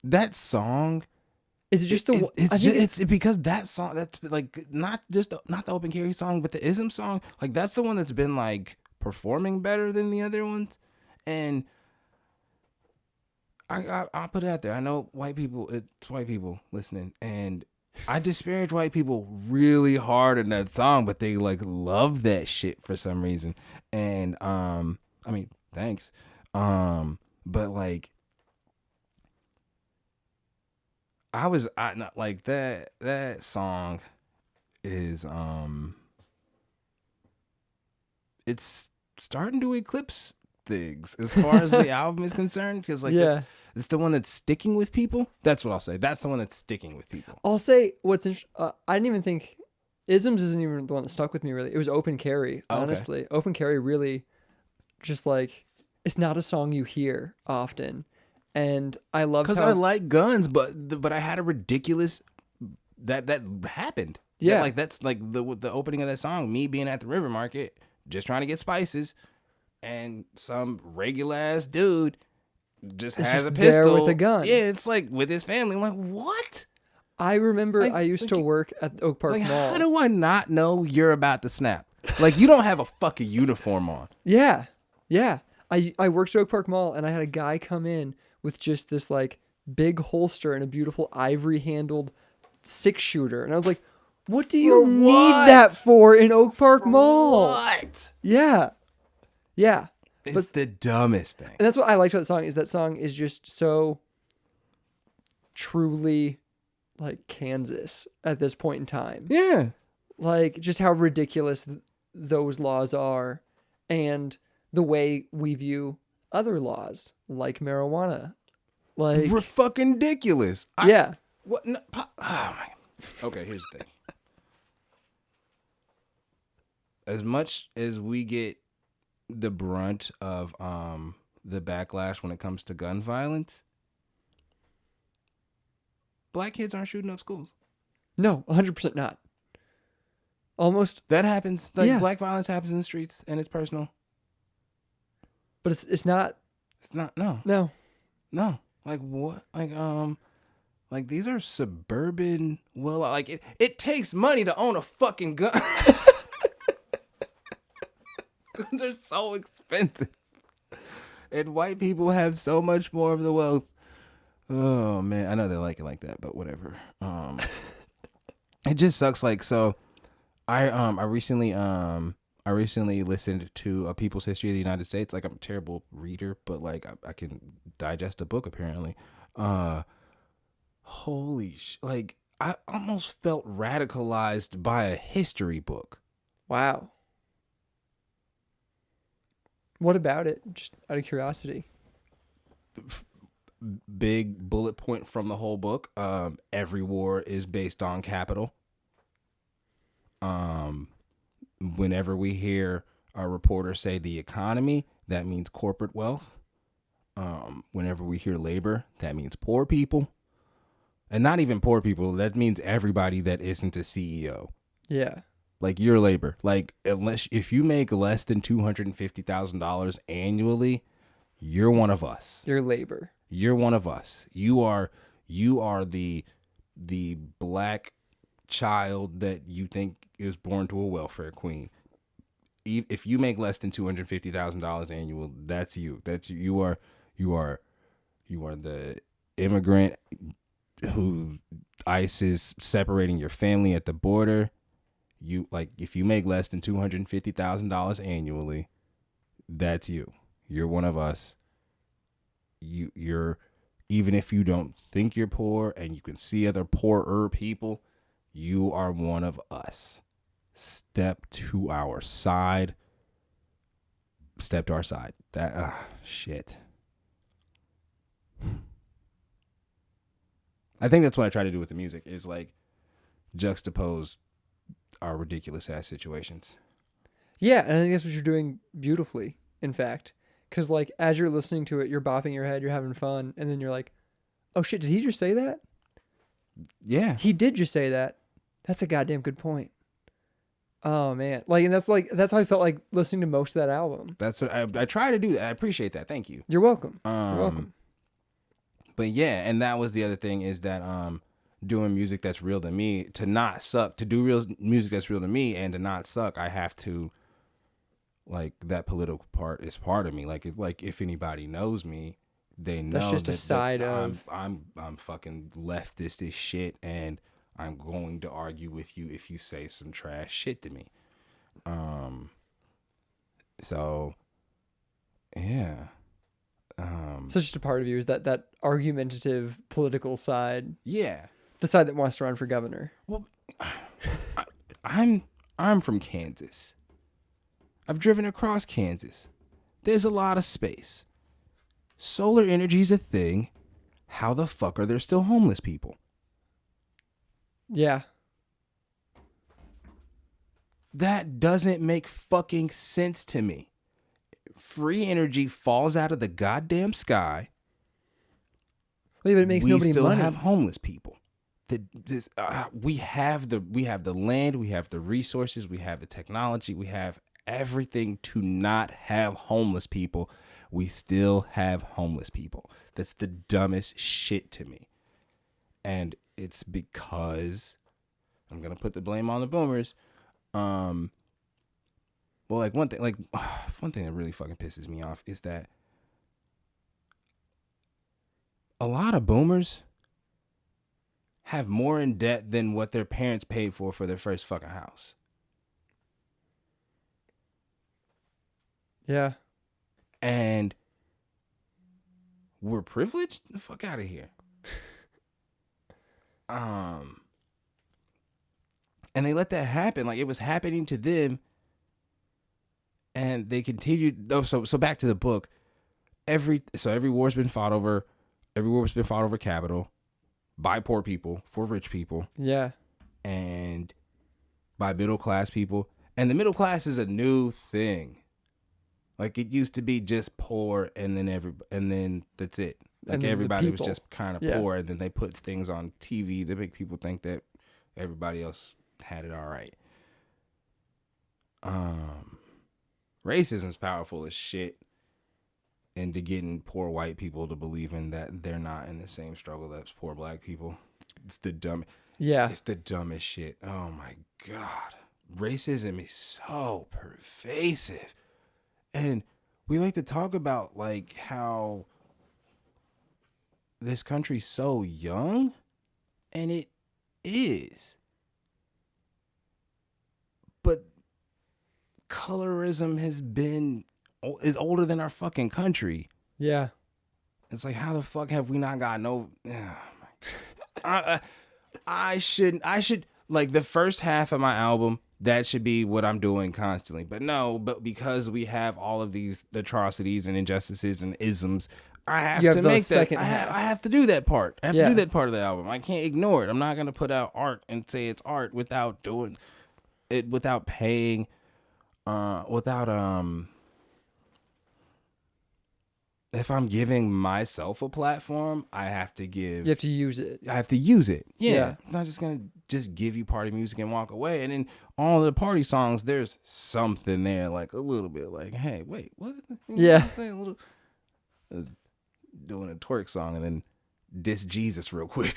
that song. Is it just it's because that song, that's like not the Open Carry song, but the Ism song, like that's the one that's been like performing better than the other ones. And I'll put it out there. I know it's white people listening, and I disparage white people really hard in that song, but they like love that shit for some reason. And I mean, thanks. But like I not like that song is it's starting to eclipse things as far as the album is concerned, because like it's the one that's sticking with people. That's what I'll say. That's the one that's sticking with people. I'll say what's interesting. I didn't even think Isms isn't even the one that stuck with me really. It was Open Carry, honestly. Okay. Open Carry really just like, it's not a song you hear often. And I love because I like guns, but I had a ridiculous that happened. Yeah, that's like the opening of that song. Me being at the river market, just trying to get spices, and some regular ass dude just has a pistol there with a gun. Yeah, it's like with his family. I'm like, what? I remember I used to work at Oak Park Mall. How do I not know you're about to snap? Like, you don't have a fucking uniform on. Yeah. I worked at Oak Park Mall, and I had a guy come in with just this like big holster and a beautiful ivory handled 6-shooter. And I was like, what do you need that for in Oak Park Mall? What? Yeah. It's the dumbest thing. And that's what I liked about the song, is that song is just so truly like Kansas at this point in time. Yeah. Like just how ridiculous those laws are, and the way we view other laws like marijuana. Like, we're fucking ridiculous. Yeah. What? No, oh my. Okay, here's the thing. As much as we get the brunt of the backlash when it comes to gun violence, black kids aren't shooting up schools. No, 100% not. Almost. That happens. Like, black violence happens in the streets, and it's personal. But it's not. It's not. No. Like what? Like these are suburban. Well, like it takes money to own a fucking gun. Guns are so expensive, and white people have so much more of the wealth. Oh man, I know they like it like that, but whatever. It just sucks. Like, so, I recently listened to A People's History of the United States. Like, I'm a terrible reader, but like I can digest a book apparently. Holy like I almost felt radicalized by a history book. Wow. What about it? Just out of curiosity. big bullet point from the whole book. Every war is based on capital. Whenever we hear a reporter say the economy, that means corporate wealth. Whenever we hear labor, that means poor people. And not even poor people, that means everybody that isn't a CEO. Yeah. Like your labor. Like if you make less than $250,000 annually, you're one of us. Your labor. You're one of us. You are the black child that you think is born to a welfare queen. If you make less than $250,000 annual, that's you. That's you are the immigrant who ICE is separating your family at the border. You like if you make less than $250,000 annually, that's you. You're one of us. You're even if you don't think you're poor and you can see other poorer people, you are one of us. Step to our side. Step to our side. That shit. I think that's what I try to do with the music is like juxtapose our ridiculous ass situations. Yeah, and I think that's what you're doing beautifully, in fact. Because, like, as you're listening to it, you're bopping your head, you're having fun, and then you're like, oh shit, did he just say that? Yeah. He did just say that. That's a goddamn good point. Oh, man. Like, and that's how I felt like listening to most of that album. That's what I try to do. I appreciate that. Thank you. You're welcome. You're welcome. But yeah, and that was the other thing is that doing music that's real to me, to not suck, to do real music that's real to me and to not suck, I have to, like, that political part is part of me. Like if anybody knows me, they know that's just a side of I'm fucking leftist as shit, and I'm going to argue with you if you say some trash shit to me. So yeah. So it's just a part of you is that argumentative political side. Yeah. The side that wants to run for governor. Well, I'm from Kansas. I've driven across Kansas. There's a lot of space. Solar energy's a thing. How the fuck are there still homeless people? Yeah. That doesn't make fucking sense to me. Free energy falls out of the goddamn sky. Well, but it makes nobody money. We still have homeless people. We have the land, we have the resources, we have the technology, we have everything to not have homeless people. We still have homeless people. That's the dumbest shit to me. And it's because I'm gonna put the blame on the boomers. Well, like one thing that really fucking pisses me off is that a lot of boomers have more in debt than what their parents paid for their first fucking house. Yeah. And we're privileged? The fuck out of here. And they let that happen. Like it was happening to them. And they continued. So back to the book. Every war's been fought over. Every war's been fought over capital, by poor people for rich people. Yeah. And by middle class people. And the middle class is a new thing. Like it used to be just poor, and then that's it. Like everybody was just kind of poor, and then they put things on TV to make people think that everybody else had it all right. Racism's powerful as shit into getting poor white people to believe in that they're not in the same struggle as poor black people. It's the dumbest shit. Oh my God. Racism is so pervasive. And we like to talk about like how this country's so young, and it is. But colorism is older than our fucking country. Yeah. It's like, how the fuck have we not got no? I should like the first half of my album. That should be what I'm doing constantly. But no, because we have all of these atrocities and injustices and isms, I have You have to the make that. second I half. have to do that part. I have Yeah. to do that part of the album. I can't ignore it. I'm not gonna put out art and say it's art without doing it, without paying, without if I'm giving myself a platform, I have to give. You have to use it. I have to use it. Yeah. Yeah. I'm not just gonna just give you party music and walk away. And in all the party songs, there's something there, like a little bit, like, hey, wait, what? You know Yeah. what I'm saying? A little, doing a twerk song and then diss Jesus real quick.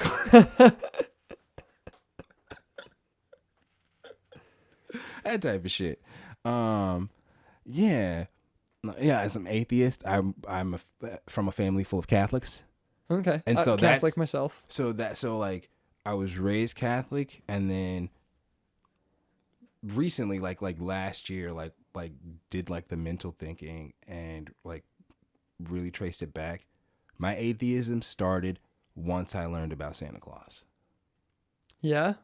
That type of shit. Yeah. As an atheist, I'm from a family full of Catholics. Okay. And so Catholic myself. So like I was raised Catholic, and then recently, like last year, like did like the mental thinking and like really traced it back. My atheism started once I learned about Santa Claus. Yeah.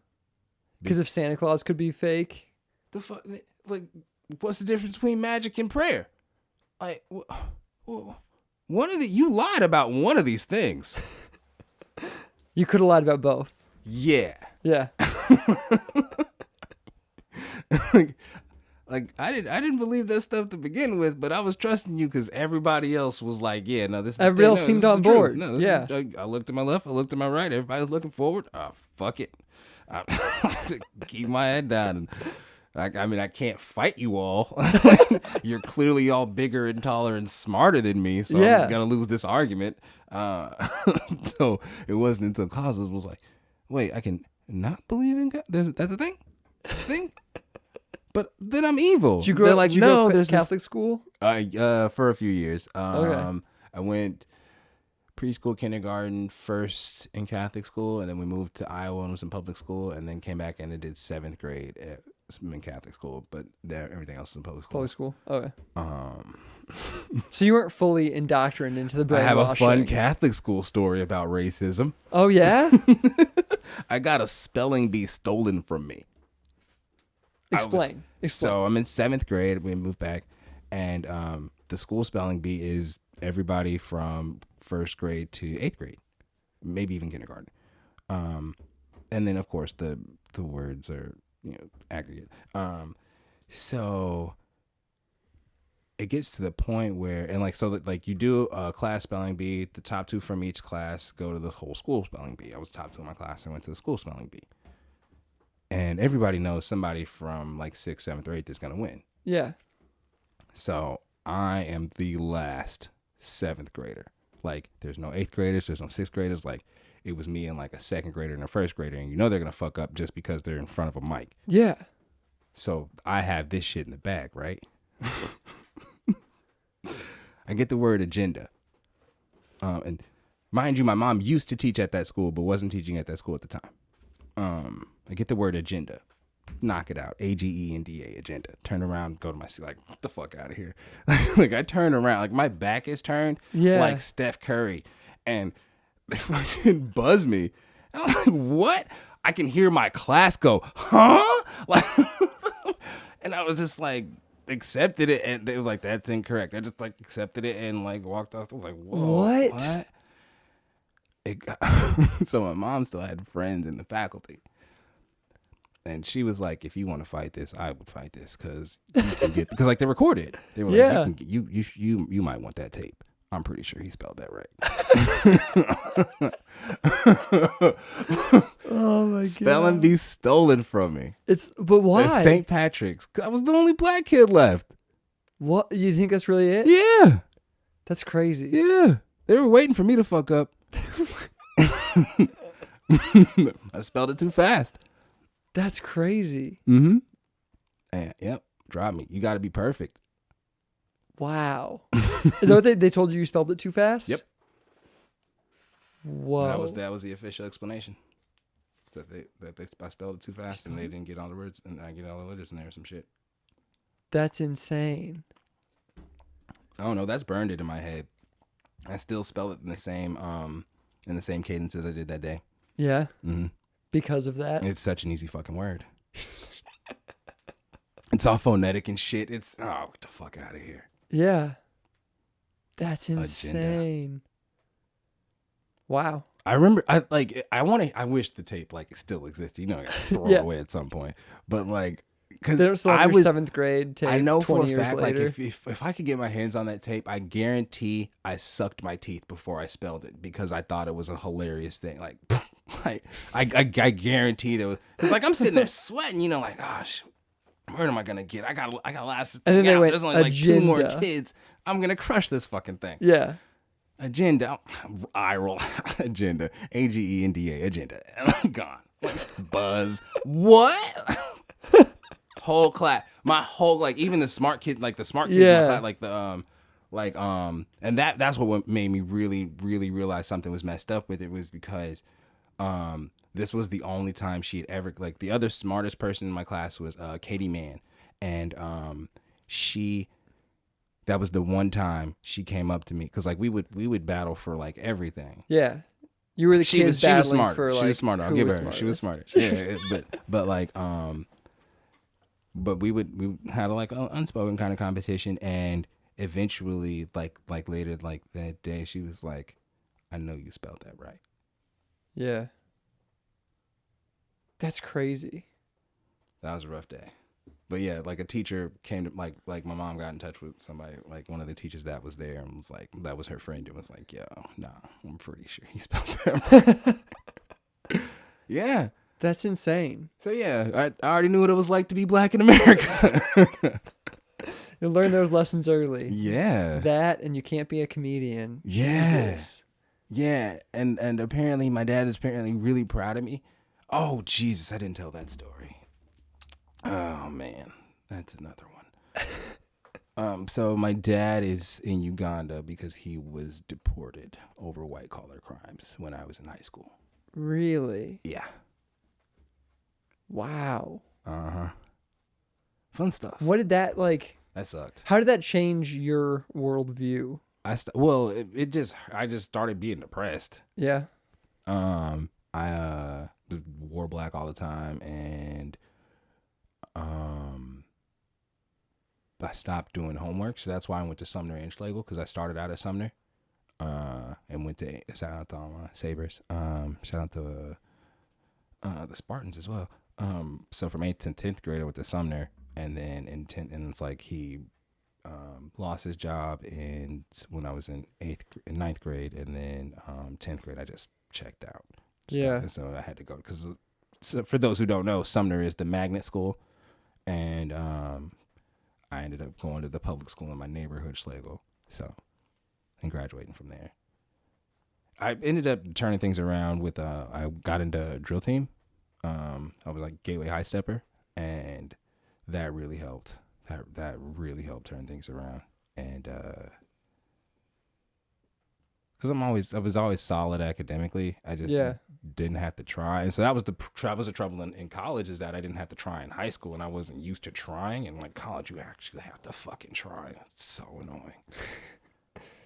Because if Santa Claus could be fake. The fuck, like, what's the difference between magic and prayer? Like, you lied about one of these things. You could have lied about both. Yeah. Yeah. like I didn't believe that stuff to begin with, but I was trusting you because everybody else was like, yeah, no, this. Everybody else seemed on board. No, yeah. I looked to my left, I looked to my right. Everybody was looking forward. Fuck it. I to keep my head down. And I can't fight you all. You're clearly all bigger and taller and smarter than me, so I'm gonna lose this argument. So it wasn't until Causes was like, wait, I can not believe in God? That's a thing? But then I'm evil. Did you grow up, there's Catholic school? For a few years. Okay. I went preschool, kindergarten, first in Catholic school, and then we moved to Iowa and was in public school, and then came back and I did 7th grade in Catholic school, but everything else is in public school. Public school. Okay. So you weren't fully indoctrinated into the brainwashing. I have a fun Catholic school story about racism. Oh yeah? I got a spelling bee stolen from me. Explain. So I'm in 7th grade. We moved back, and the school spelling bee is everybody from 1st grade to 8th grade, maybe even kindergarten. And then of course the words are aggregate. So it gets to the point where, and you do a class spelling bee. The top 2 from each class go to the whole school spelling bee. I was top 2 in my class. I went to the school spelling bee. And everybody knows somebody from like 6th, 7th, or 8th is going to win. Yeah. So I am the last 7th grader. Like, there's no 8th graders, there's no 6th graders. Like, it was me and like a 2nd grader and a 1st grader. And they're going to fuck up just because they're in front of a mic. Yeah. So I have this shit in the bag, right? I get the word agenda. And mind you, my mom used to teach at that school, but wasn't teaching at that school at the time. I get the word agenda. Knock it out. AGENDA, agenda. Turn around, go to my seat, like, get the fuck out of here. Like, I turn around, like, my back is turned like Steph Curry. And they fucking buzz me. And I'm like, what? I can hear my class go, huh? Like, and I was just like, accepted it. And they were like, that's incorrect. I just like accepted it and like walked off. I was like, whoa, what? So my mom still had friends in the faculty. And she was like, if you want to fight this, I would fight this because like they recorded. They were like, you might want that tape. I'm pretty sure he spelled that right. Oh my god. Spelling bee stolen from me. But why? At St. Patrick's. I was the only black kid left. What? You think that's really it? Yeah. That's crazy. Yeah. They were waiting for me to fuck up. I spelled it too fast. That's crazy. Mm-hmm. And, yep. Drop me. You got to be perfect. Wow. Is that what they told you? You spelled it too fast? Yep. Whoa. That was the official explanation. That I spelled it too fast and they didn't get all the words and I get all the letters in there or some shit. That's insane. I don't know. That's burned into my head. I still spell it in the same cadence as I did that day. Yeah. Mm-hmm. Because of that. It's such an easy fucking word. It's all phonetic and shit. It's get the fuck out of here. Yeah. That's insane. Wow. I remember, I wish the tape like still existed. You know, I gotta throw it away at some point. But like, because They don't still have your 7th grade tape. I know 20 for a years fact, later. like if I could get my hands on that tape, I guarantee I sucked my teeth before I spelled it because I thought it was a hilarious thing. Like, I guarantee there was. It's like I'm sitting there sweating, you know, like, gosh, where am I gonna get? I got last. And then they went, there's only like 2 more agenda. kids. I'm gonna crush this fucking thing. Yeah. Agenda, eye roll, agenda, AGENDA, agenda, and I'm gone. Like, buzz, what? Whole class, my whole like even the smart kid, like the smart kids, in my class, like and that's what made me really realize something was messed up with it was because this was the only time she had ever like the other smartest person in my class was Katie Mann, and that was the one time she came up to me because like we would battle for like everything. Yeah. You were the she kid was battling smarter. for like she was smarter. I'll give her. smartest. She was smarter. Yeah, but like but we had like an unspoken kind of competition, and eventually like later like that day she was like, I know you spelled that right. Yeah. That's crazy. That was a rough day. But yeah, like a teacher came to like my mom got in touch with somebody, like one of the teachers that was there, and was like, that was her friend, and was like, yo, nah, I'm pretty sure he spelled that right. Yeah. That's insane. So yeah, I already knew what it was like to be black in America. You learn those lessons early. Yeah. That and you can't be a comedian. Yeah. Jesus. Yeah, and apparently my dad is apparently really proud of me. Oh Jesus, I didn't tell that story. Oh man, that's another one. So my dad is in Uganda because he was deported over white collar crimes when I was in high school. Really? Yeah. Wow. Uh-huh. Fun stuff. What did that like? That sucked. How did that change your worldview? I just started being depressed. Yeah. I wore black all the time, and I stopped doing homework, so that's why I went to Sumner and Schlegel, because I started out at Sumner, and went to shout out to all my Sabres, shout out to the Spartans as well. So from 8th to 10th grade I went to Sumner, and then in 10th, and it's like he lost his job when I was in 9th grade, and then 10th grade I just checked out. Yeah. So I had to go because, so for those who don't know, Sumner is the magnet school, and I ended up going to the public school in my neighborhood, Schlegel. So, and graduating from there. I ended up turning things around with I got into drill team. I was like gateway high stepper, and that really helped. That really helped turn things around, and because I was always solid academically. I just didn't have to try, and so that was the trouble in college, is that I didn't have to try in high school, and I wasn't used to trying. And like college, you actually have to fucking try. It's so annoying.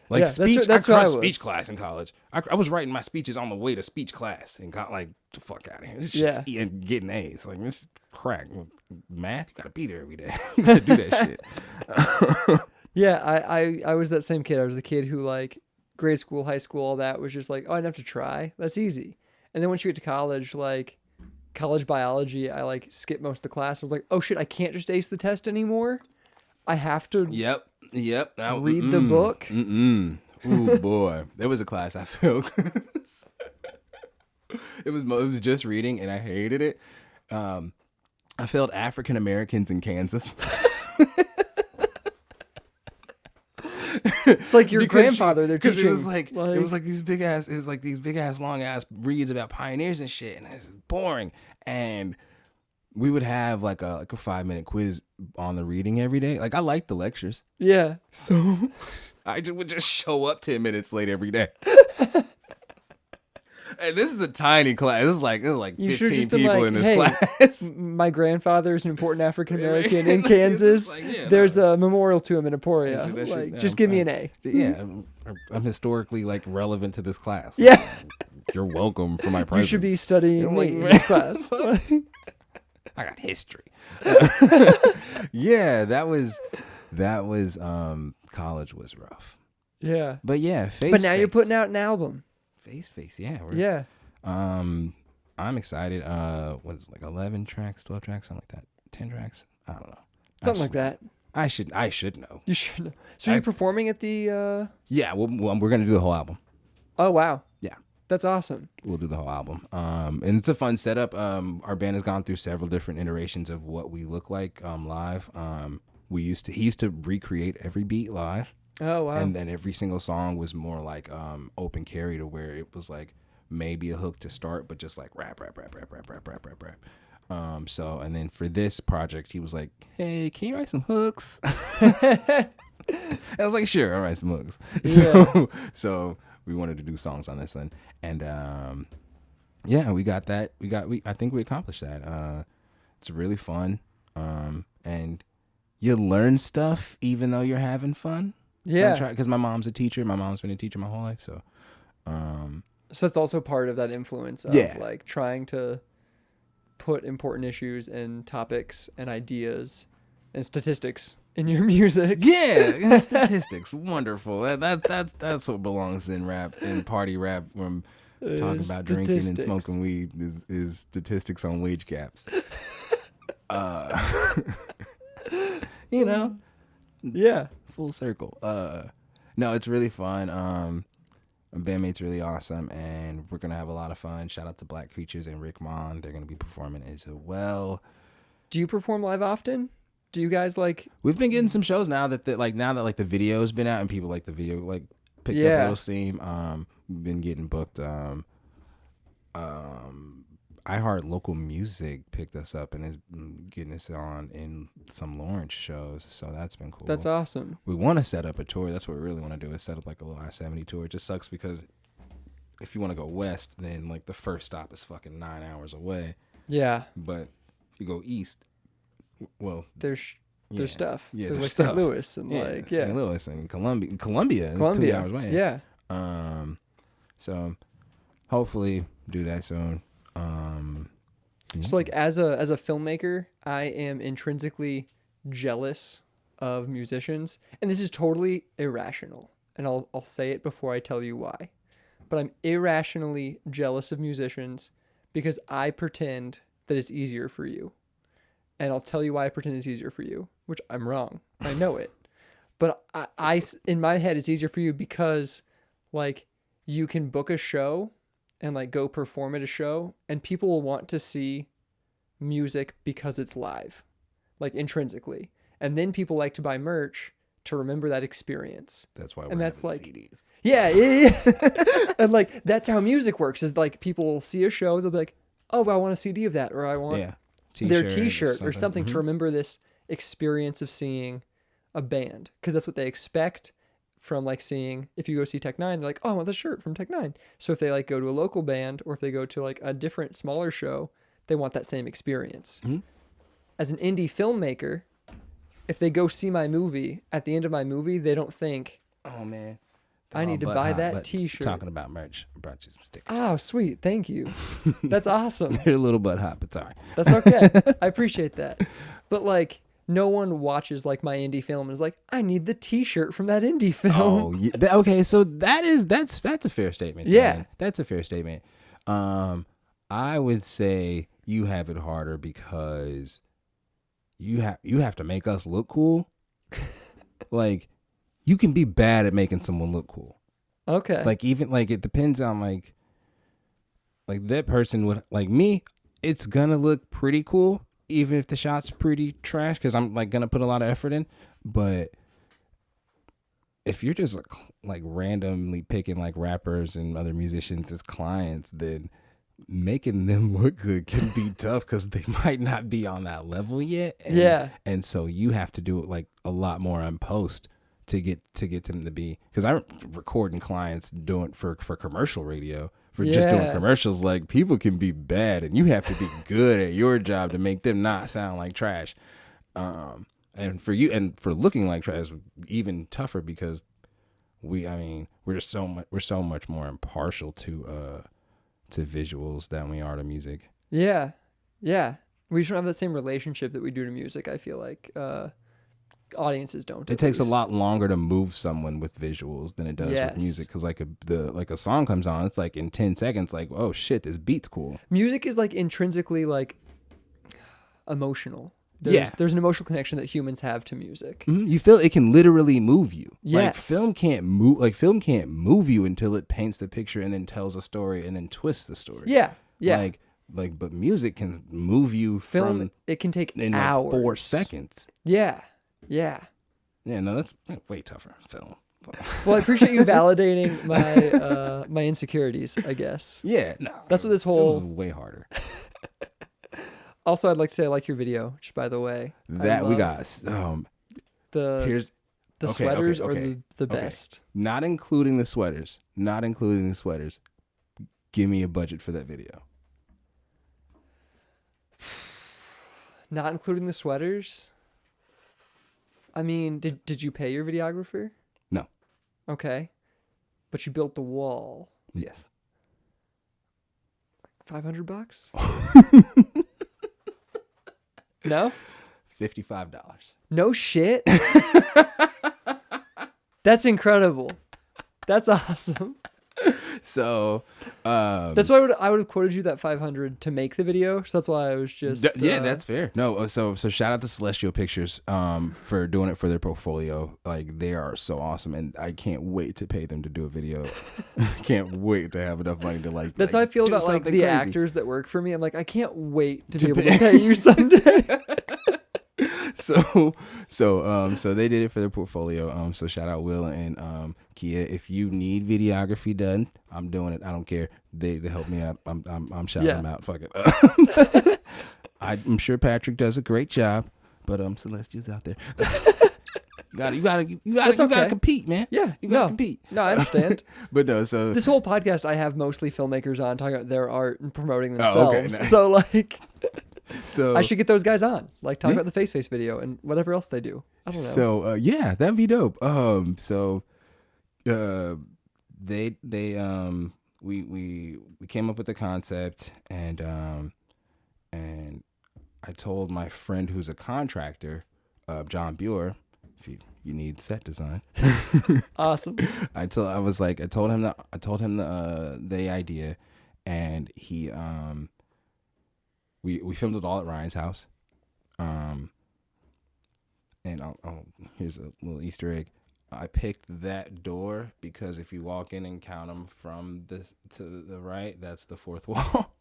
Like speech, I crushed speech class in college. I was writing my speeches on the way to speech class and got like the fuck out of here. This shit's and getting A's. Like this is crack. Math, you gotta be there every day. You gotta do that shit. Yeah, I was that same kid. I was the kid who like grade school, high school, all that was just like, oh, I didn't have to try. That's easy. And then once you get to college, like college biology, I like skipped most of the class. I was like, oh shit, I can't just ace the test anymore. I have to. Yep. Read the book. Ooh boy, there was a class I failed. It was just reading, and I hated it. I failed African Americans in Kansas. It's like your grandfather. They're teaching. It was like these big ass long ass reads about pioneers and shit, and it's boring. And we would have like a 5-minute quiz on the reading every day. Like I liked the lectures. Yeah. So I would just show up 10 minutes late every day. And this is a tiny class. It was like 15 people in this class. My grandfather is an important African American in Kansas. There's a memorial to him in Emporia. Just give me an A. Yeah, I'm historically like relevant to this class. Yeah. You're welcome for my presence. You should be studying me in this class. I got history. Yeah, that was college was rough. Yeah. But yeah, But now you're putting out an album. Faceface, yeah. Yeah. I'm excited. What is it, like 11 tracks, 12 tracks, something like that. 10 tracks? I don't know. Something like that. I should know. You should know. So you're performing at the... Yeah, we're going to do the whole album. Oh, wow. Yeah. That's awesome. We'll do the whole album. And it's a fun setup. Our band has gone through several different iterations of what we look like live. He used to recreate every beat live. Oh, wow. And then every single song was more like open carry, to where it was like maybe a hook to start, but just like rap. So, and then for this project, he was like, "Hey, can you write some hooks?" I was like, "Sure, I'll write some hooks." Yeah. So we wanted to do songs on this one, and yeah, we got that. I think we accomplished that. It's really fun, and you learn stuff even though you're having fun. Yeah. Because my mom's a teacher. My mom's been a teacher my whole life, so. So it's also part of that influence of like trying to put important issues and topics and ideas and statistics in your music. Yeah, statistics, wonderful. That's what belongs in rap, in party rap. When talking about drinking and smoking weed is statistics on wage gaps. You know. Yeah. Full circle. No, it's really fun. My bandmate's really awesome, and we're gonna have a lot of fun. Shout out to Black Creatures and Rick Mon. They're gonna be performing as well. Do you perform live often? Do you guys like? We've been getting some shows now that the video's been out and people like the video like picked up a little steam. We've been getting booked. I Heart Local Music picked us up and is getting us on in some Lawrence shows, so that's been cool. That's awesome. We want to set up a tour. That's what we really want to do, is set up like a little I-70 tour. It just sucks because if you want to go west, then like the first stop is fucking 9 hours away. Yeah. But if you go east, well, there's stuff. Yeah, there's like stuff. St. Louis and St. Louis and Columbia is 2 hours away. Yeah. So hopefully do that soon. So like as a filmmaker, I am intrinsically jealous of musicians, and this is totally irrational, and I'll say it before I tell you why. But I'm irrationally jealous of musicians because I pretend that it's easier for you. And I'll tell you why I pretend it's easier for you, which I'm wrong. I know it. But I in my head, it's easier for you because like you can book a show and like go perform at a show, and people will want to see music because it's live, like intrinsically. And then people like to buy merch to remember that experience. That's why and that's like CDs. Yeah. And like that's how music works, is like people will see a show, they'll be like, "Oh, well, I want a CD of that," or "I want their t-shirt or something to remember this experience of seeing a band," because that's what they expect from like seeing. If you go see Tech Nine, they're like, "Oh, I want the shirt from Tech Nine." So if they like go to a local band, or if they go to like a different smaller show, they want that same experience. Mm-hmm. As an indie filmmaker, if they go see my movie, at the end of my movie, they don't think, "Oh man, I need to buy that t-shirt." Talking about merch, I brought you some stickers. Oh, sweet. Thank you. That's awesome. They're a little butt hot, but sorry. That's okay. I appreciate that. But like, no one watches like my indie film and is like, "I need the t-shirt from that indie film." Oh, yeah. Okay. So that's a fair statement. Yeah. Man. That's a fair statement. I would say you have it harder because you have to make us look cool. Like, you can be bad at making someone look cool. Okay. Like, even like it depends on like that person would, like me, it's gonna look pretty cool even if the shot's pretty trash, because I'm like gonna put a lot of effort in. But if you're just like randomly picking like rappers and other musicians as clients, then making them look good can be tough because they might not be on that level yet. And so you have to do it like a lot more on post to get them to be, because I'm recording clients doing for commercial radio, for just doing commercials. Like, people can be bad and you have to be good at your job to make them not sound like trash. And for you, and for looking like trash, even tougher, because we're so much more impartial to visuals than we are to music. Yeah. We just don't have that same relationship that we do to music, I feel like. audiences don't. It takes a lot longer to move someone with visuals than it does with music, because like a song comes on, it's like in 10 seconds, like, oh shit, this beat's cool. Music is like intrinsically like emotional. Yeah. There's an emotional connection that humans have to music. Mm-hmm. You feel it can literally move you. Yes. Like film can't move you until it paints the picture and then tells a story and then twists the story. Yeah. Yeah. But music can move you film. It can take in hours. Like 4 seconds. Yeah. Yeah. Yeah. No, that's way tougher. Film. Well, I appreciate you validating my my insecurities, I guess. Yeah. No. That's what this whole. Film's way harder. Also, I'd like to say I like your video, which, by the way, that we got. The sweaters are the best. Not including the sweaters. Give me a budget for that video. Not including the sweaters? I mean, did you pay your videographer? No. Okay. But you built the wall. Yes. $500? No? $55. No shit. That's incredible. That's awesome. So, that's why I would have quoted you that 500 to make the video. So that's why I was just yeah, that's fair. No, so shout out to Celestial Pictures for doing it for their portfolio. Like, they are so awesome, and I can't wait to pay them to do a video. Can't wait to have enough money to like. That's how I feel about like the crazy. Actors that work for me. I'm like, I can't wait to be able to pay you someday. So they did it for their portfolio. So shout out Will and Kia. If you need videography done, I'm doing it. I don't care. They help me out. I'm shouting them out. Fuck it. I'm sure Patrick does a great job, but Celestia's out there. You gotta compete, man. Yeah, you gotta compete. No, I understand. But no, so this whole podcast, I have mostly filmmakers on talking about their art and promoting themselves. Oh, okay, nice. So like. So I should get those guys on, like talk about the Faceface video and whatever else they do. I don't know. So yeah, that'd be dope. We came up with the concept, and I told my friend who's a contractor, John Buer, if you need set design. Awesome. I told him the idea, and he We filmed it all at Ryan's house. And here's a little Easter egg. I picked that door because if you walk in and count them from this to the right, that's the fourth wall.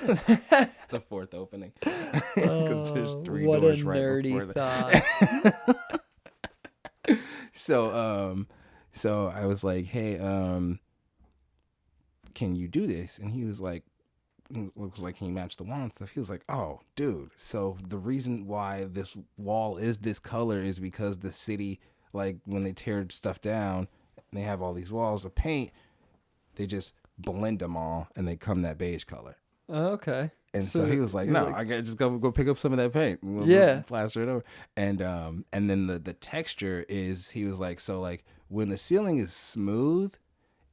The fourth opening. Because there's 3 doors right before that. So I was like, hey, can you do this? And he was like, can you match the wall and stuff? He was like, oh, dude. So the reason why this wall is this color is because the city, like when they tear stuff down, and they have all these walls of paint, they just blend them all and they come that beige color. Okay. And so he was like, no, I gotta just go pick up some of that paint. We'll plaster it over. And then the texture is, he was like, so like when the ceiling is smooth,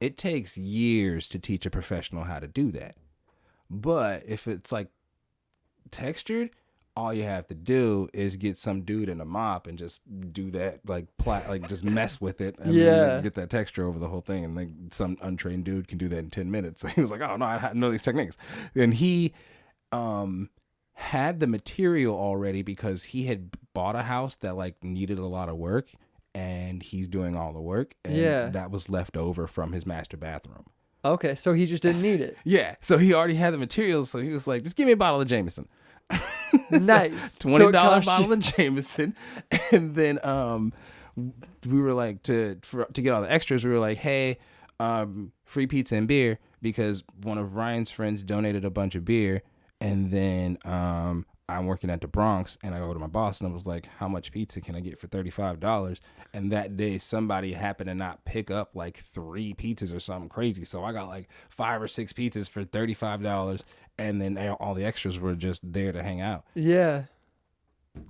it takes years to teach a professional how to do that. But if it's like textured, all you have to do is get some dude in a mop and just do that, like just mess with it, and then get that texture over the whole thing. And like some untrained dude can do that in 10 minutes. So he was like, "Oh no, I know these techniques." And he had the material already because he had bought a house that like needed a lot of work, and he's doing all the work. And that was left over from his master bathroom. Okay, so he just didn't need it. Yeah, so he already had the materials, so he was like, just give me a bottle of Jameson. Nice. $20 bottle of Jameson. And then we were like, to get all the extras, we were like, hey, free pizza and beer, because one of Ryan's friends donated a bunch of beer. And then I'm working at the Bronx, and I go to my boss, and I was like, how much pizza can I get for $35? And that day, somebody happened to not pick up like 3 pizzas or something crazy. So I got like 5 or 6 pizzas for $35, and then all the extras were just there to hang out. Yeah.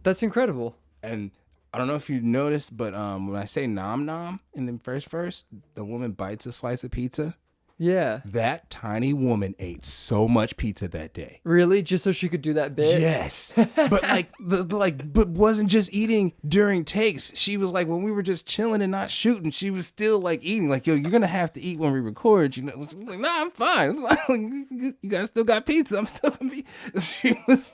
That's incredible. And I don't know if you noticed, but when I say nom nom in the first verse, the woman bites a slice of pizza, Yeah. That tiny woman ate so much pizza that day. Really? Just so she could do that bit? Yes. But but wasn't just eating during takes. She was like, when we were just chilling and not shooting, she was still like eating. Like, yo, you're gonna have to eat when we record. You know, she's like, nah, I'm fine. It's like, you guys still got pizza. I'm still gonna be. She was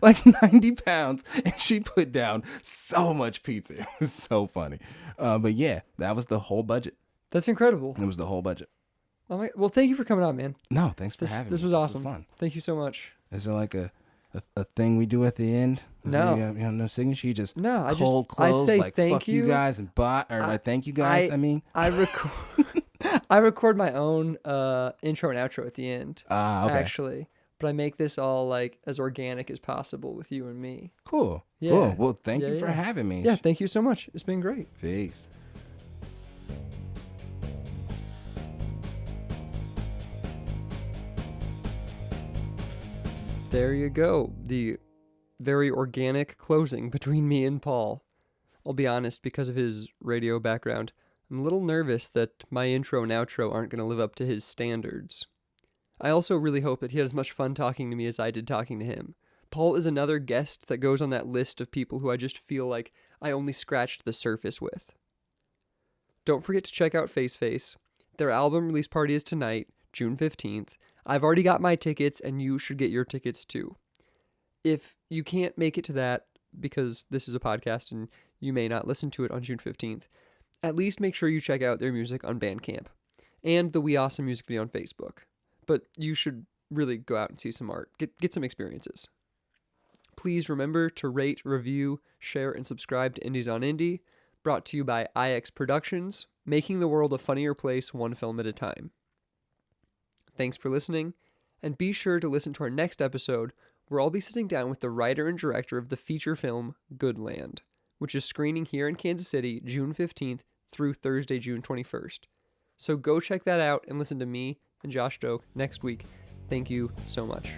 like 90 pounds, and she put down so much pizza. It was so funny. But yeah, that was the whole budget. That's incredible. It was the whole budget. Oh my, well, thank you for coming on, man. No, thanks for having me. This was awesome. This was fun. Thank you so much. Is there like a thing we do at the end? No. You have no signature? You just No, I cold just close, I say like thank fuck you guys and thank you guys. I record my own intro and outro at the end. Okay. Actually, but I make this all like as organic as possible with you and me. Cool. Yeah. Cool. Well, thank you Yeah. for having me. Yeah, thank you so much. It's been great. Peace. There you go. The very organic closing between me and Paul. I'll be honest, because of his radio background, I'm a little nervous that my intro and outro aren't going to live up to his standards. I also really hope that he had as much fun talking to me as I did talking to him. Paul is another guest that goes on that list of people who I just feel like I only scratched the surface with. Don't forget to check out Faceface. Their album release party is tonight, June 15th. I've already got my tickets, and you should get your tickets too. If you can't make it to that, because this is a podcast and you may not listen to it on June 15th, at least make sure you check out their music on Bandcamp and the We Awesome music video on Facebook. But you should really go out and see some art. Get some experiences. Please remember to rate, review, share, and subscribe to Indies on Indie, brought to you by IX Productions, making the world a funnier place one film at a time. Thanks for listening, and be sure to listen to our next episode, where I'll be sitting down with the writer and director of the feature film Good Land, which is screening here in Kansas City June 15th through Thursday, June 21st. So go check that out and listen to me and Josh Doak next week. Thank you so much.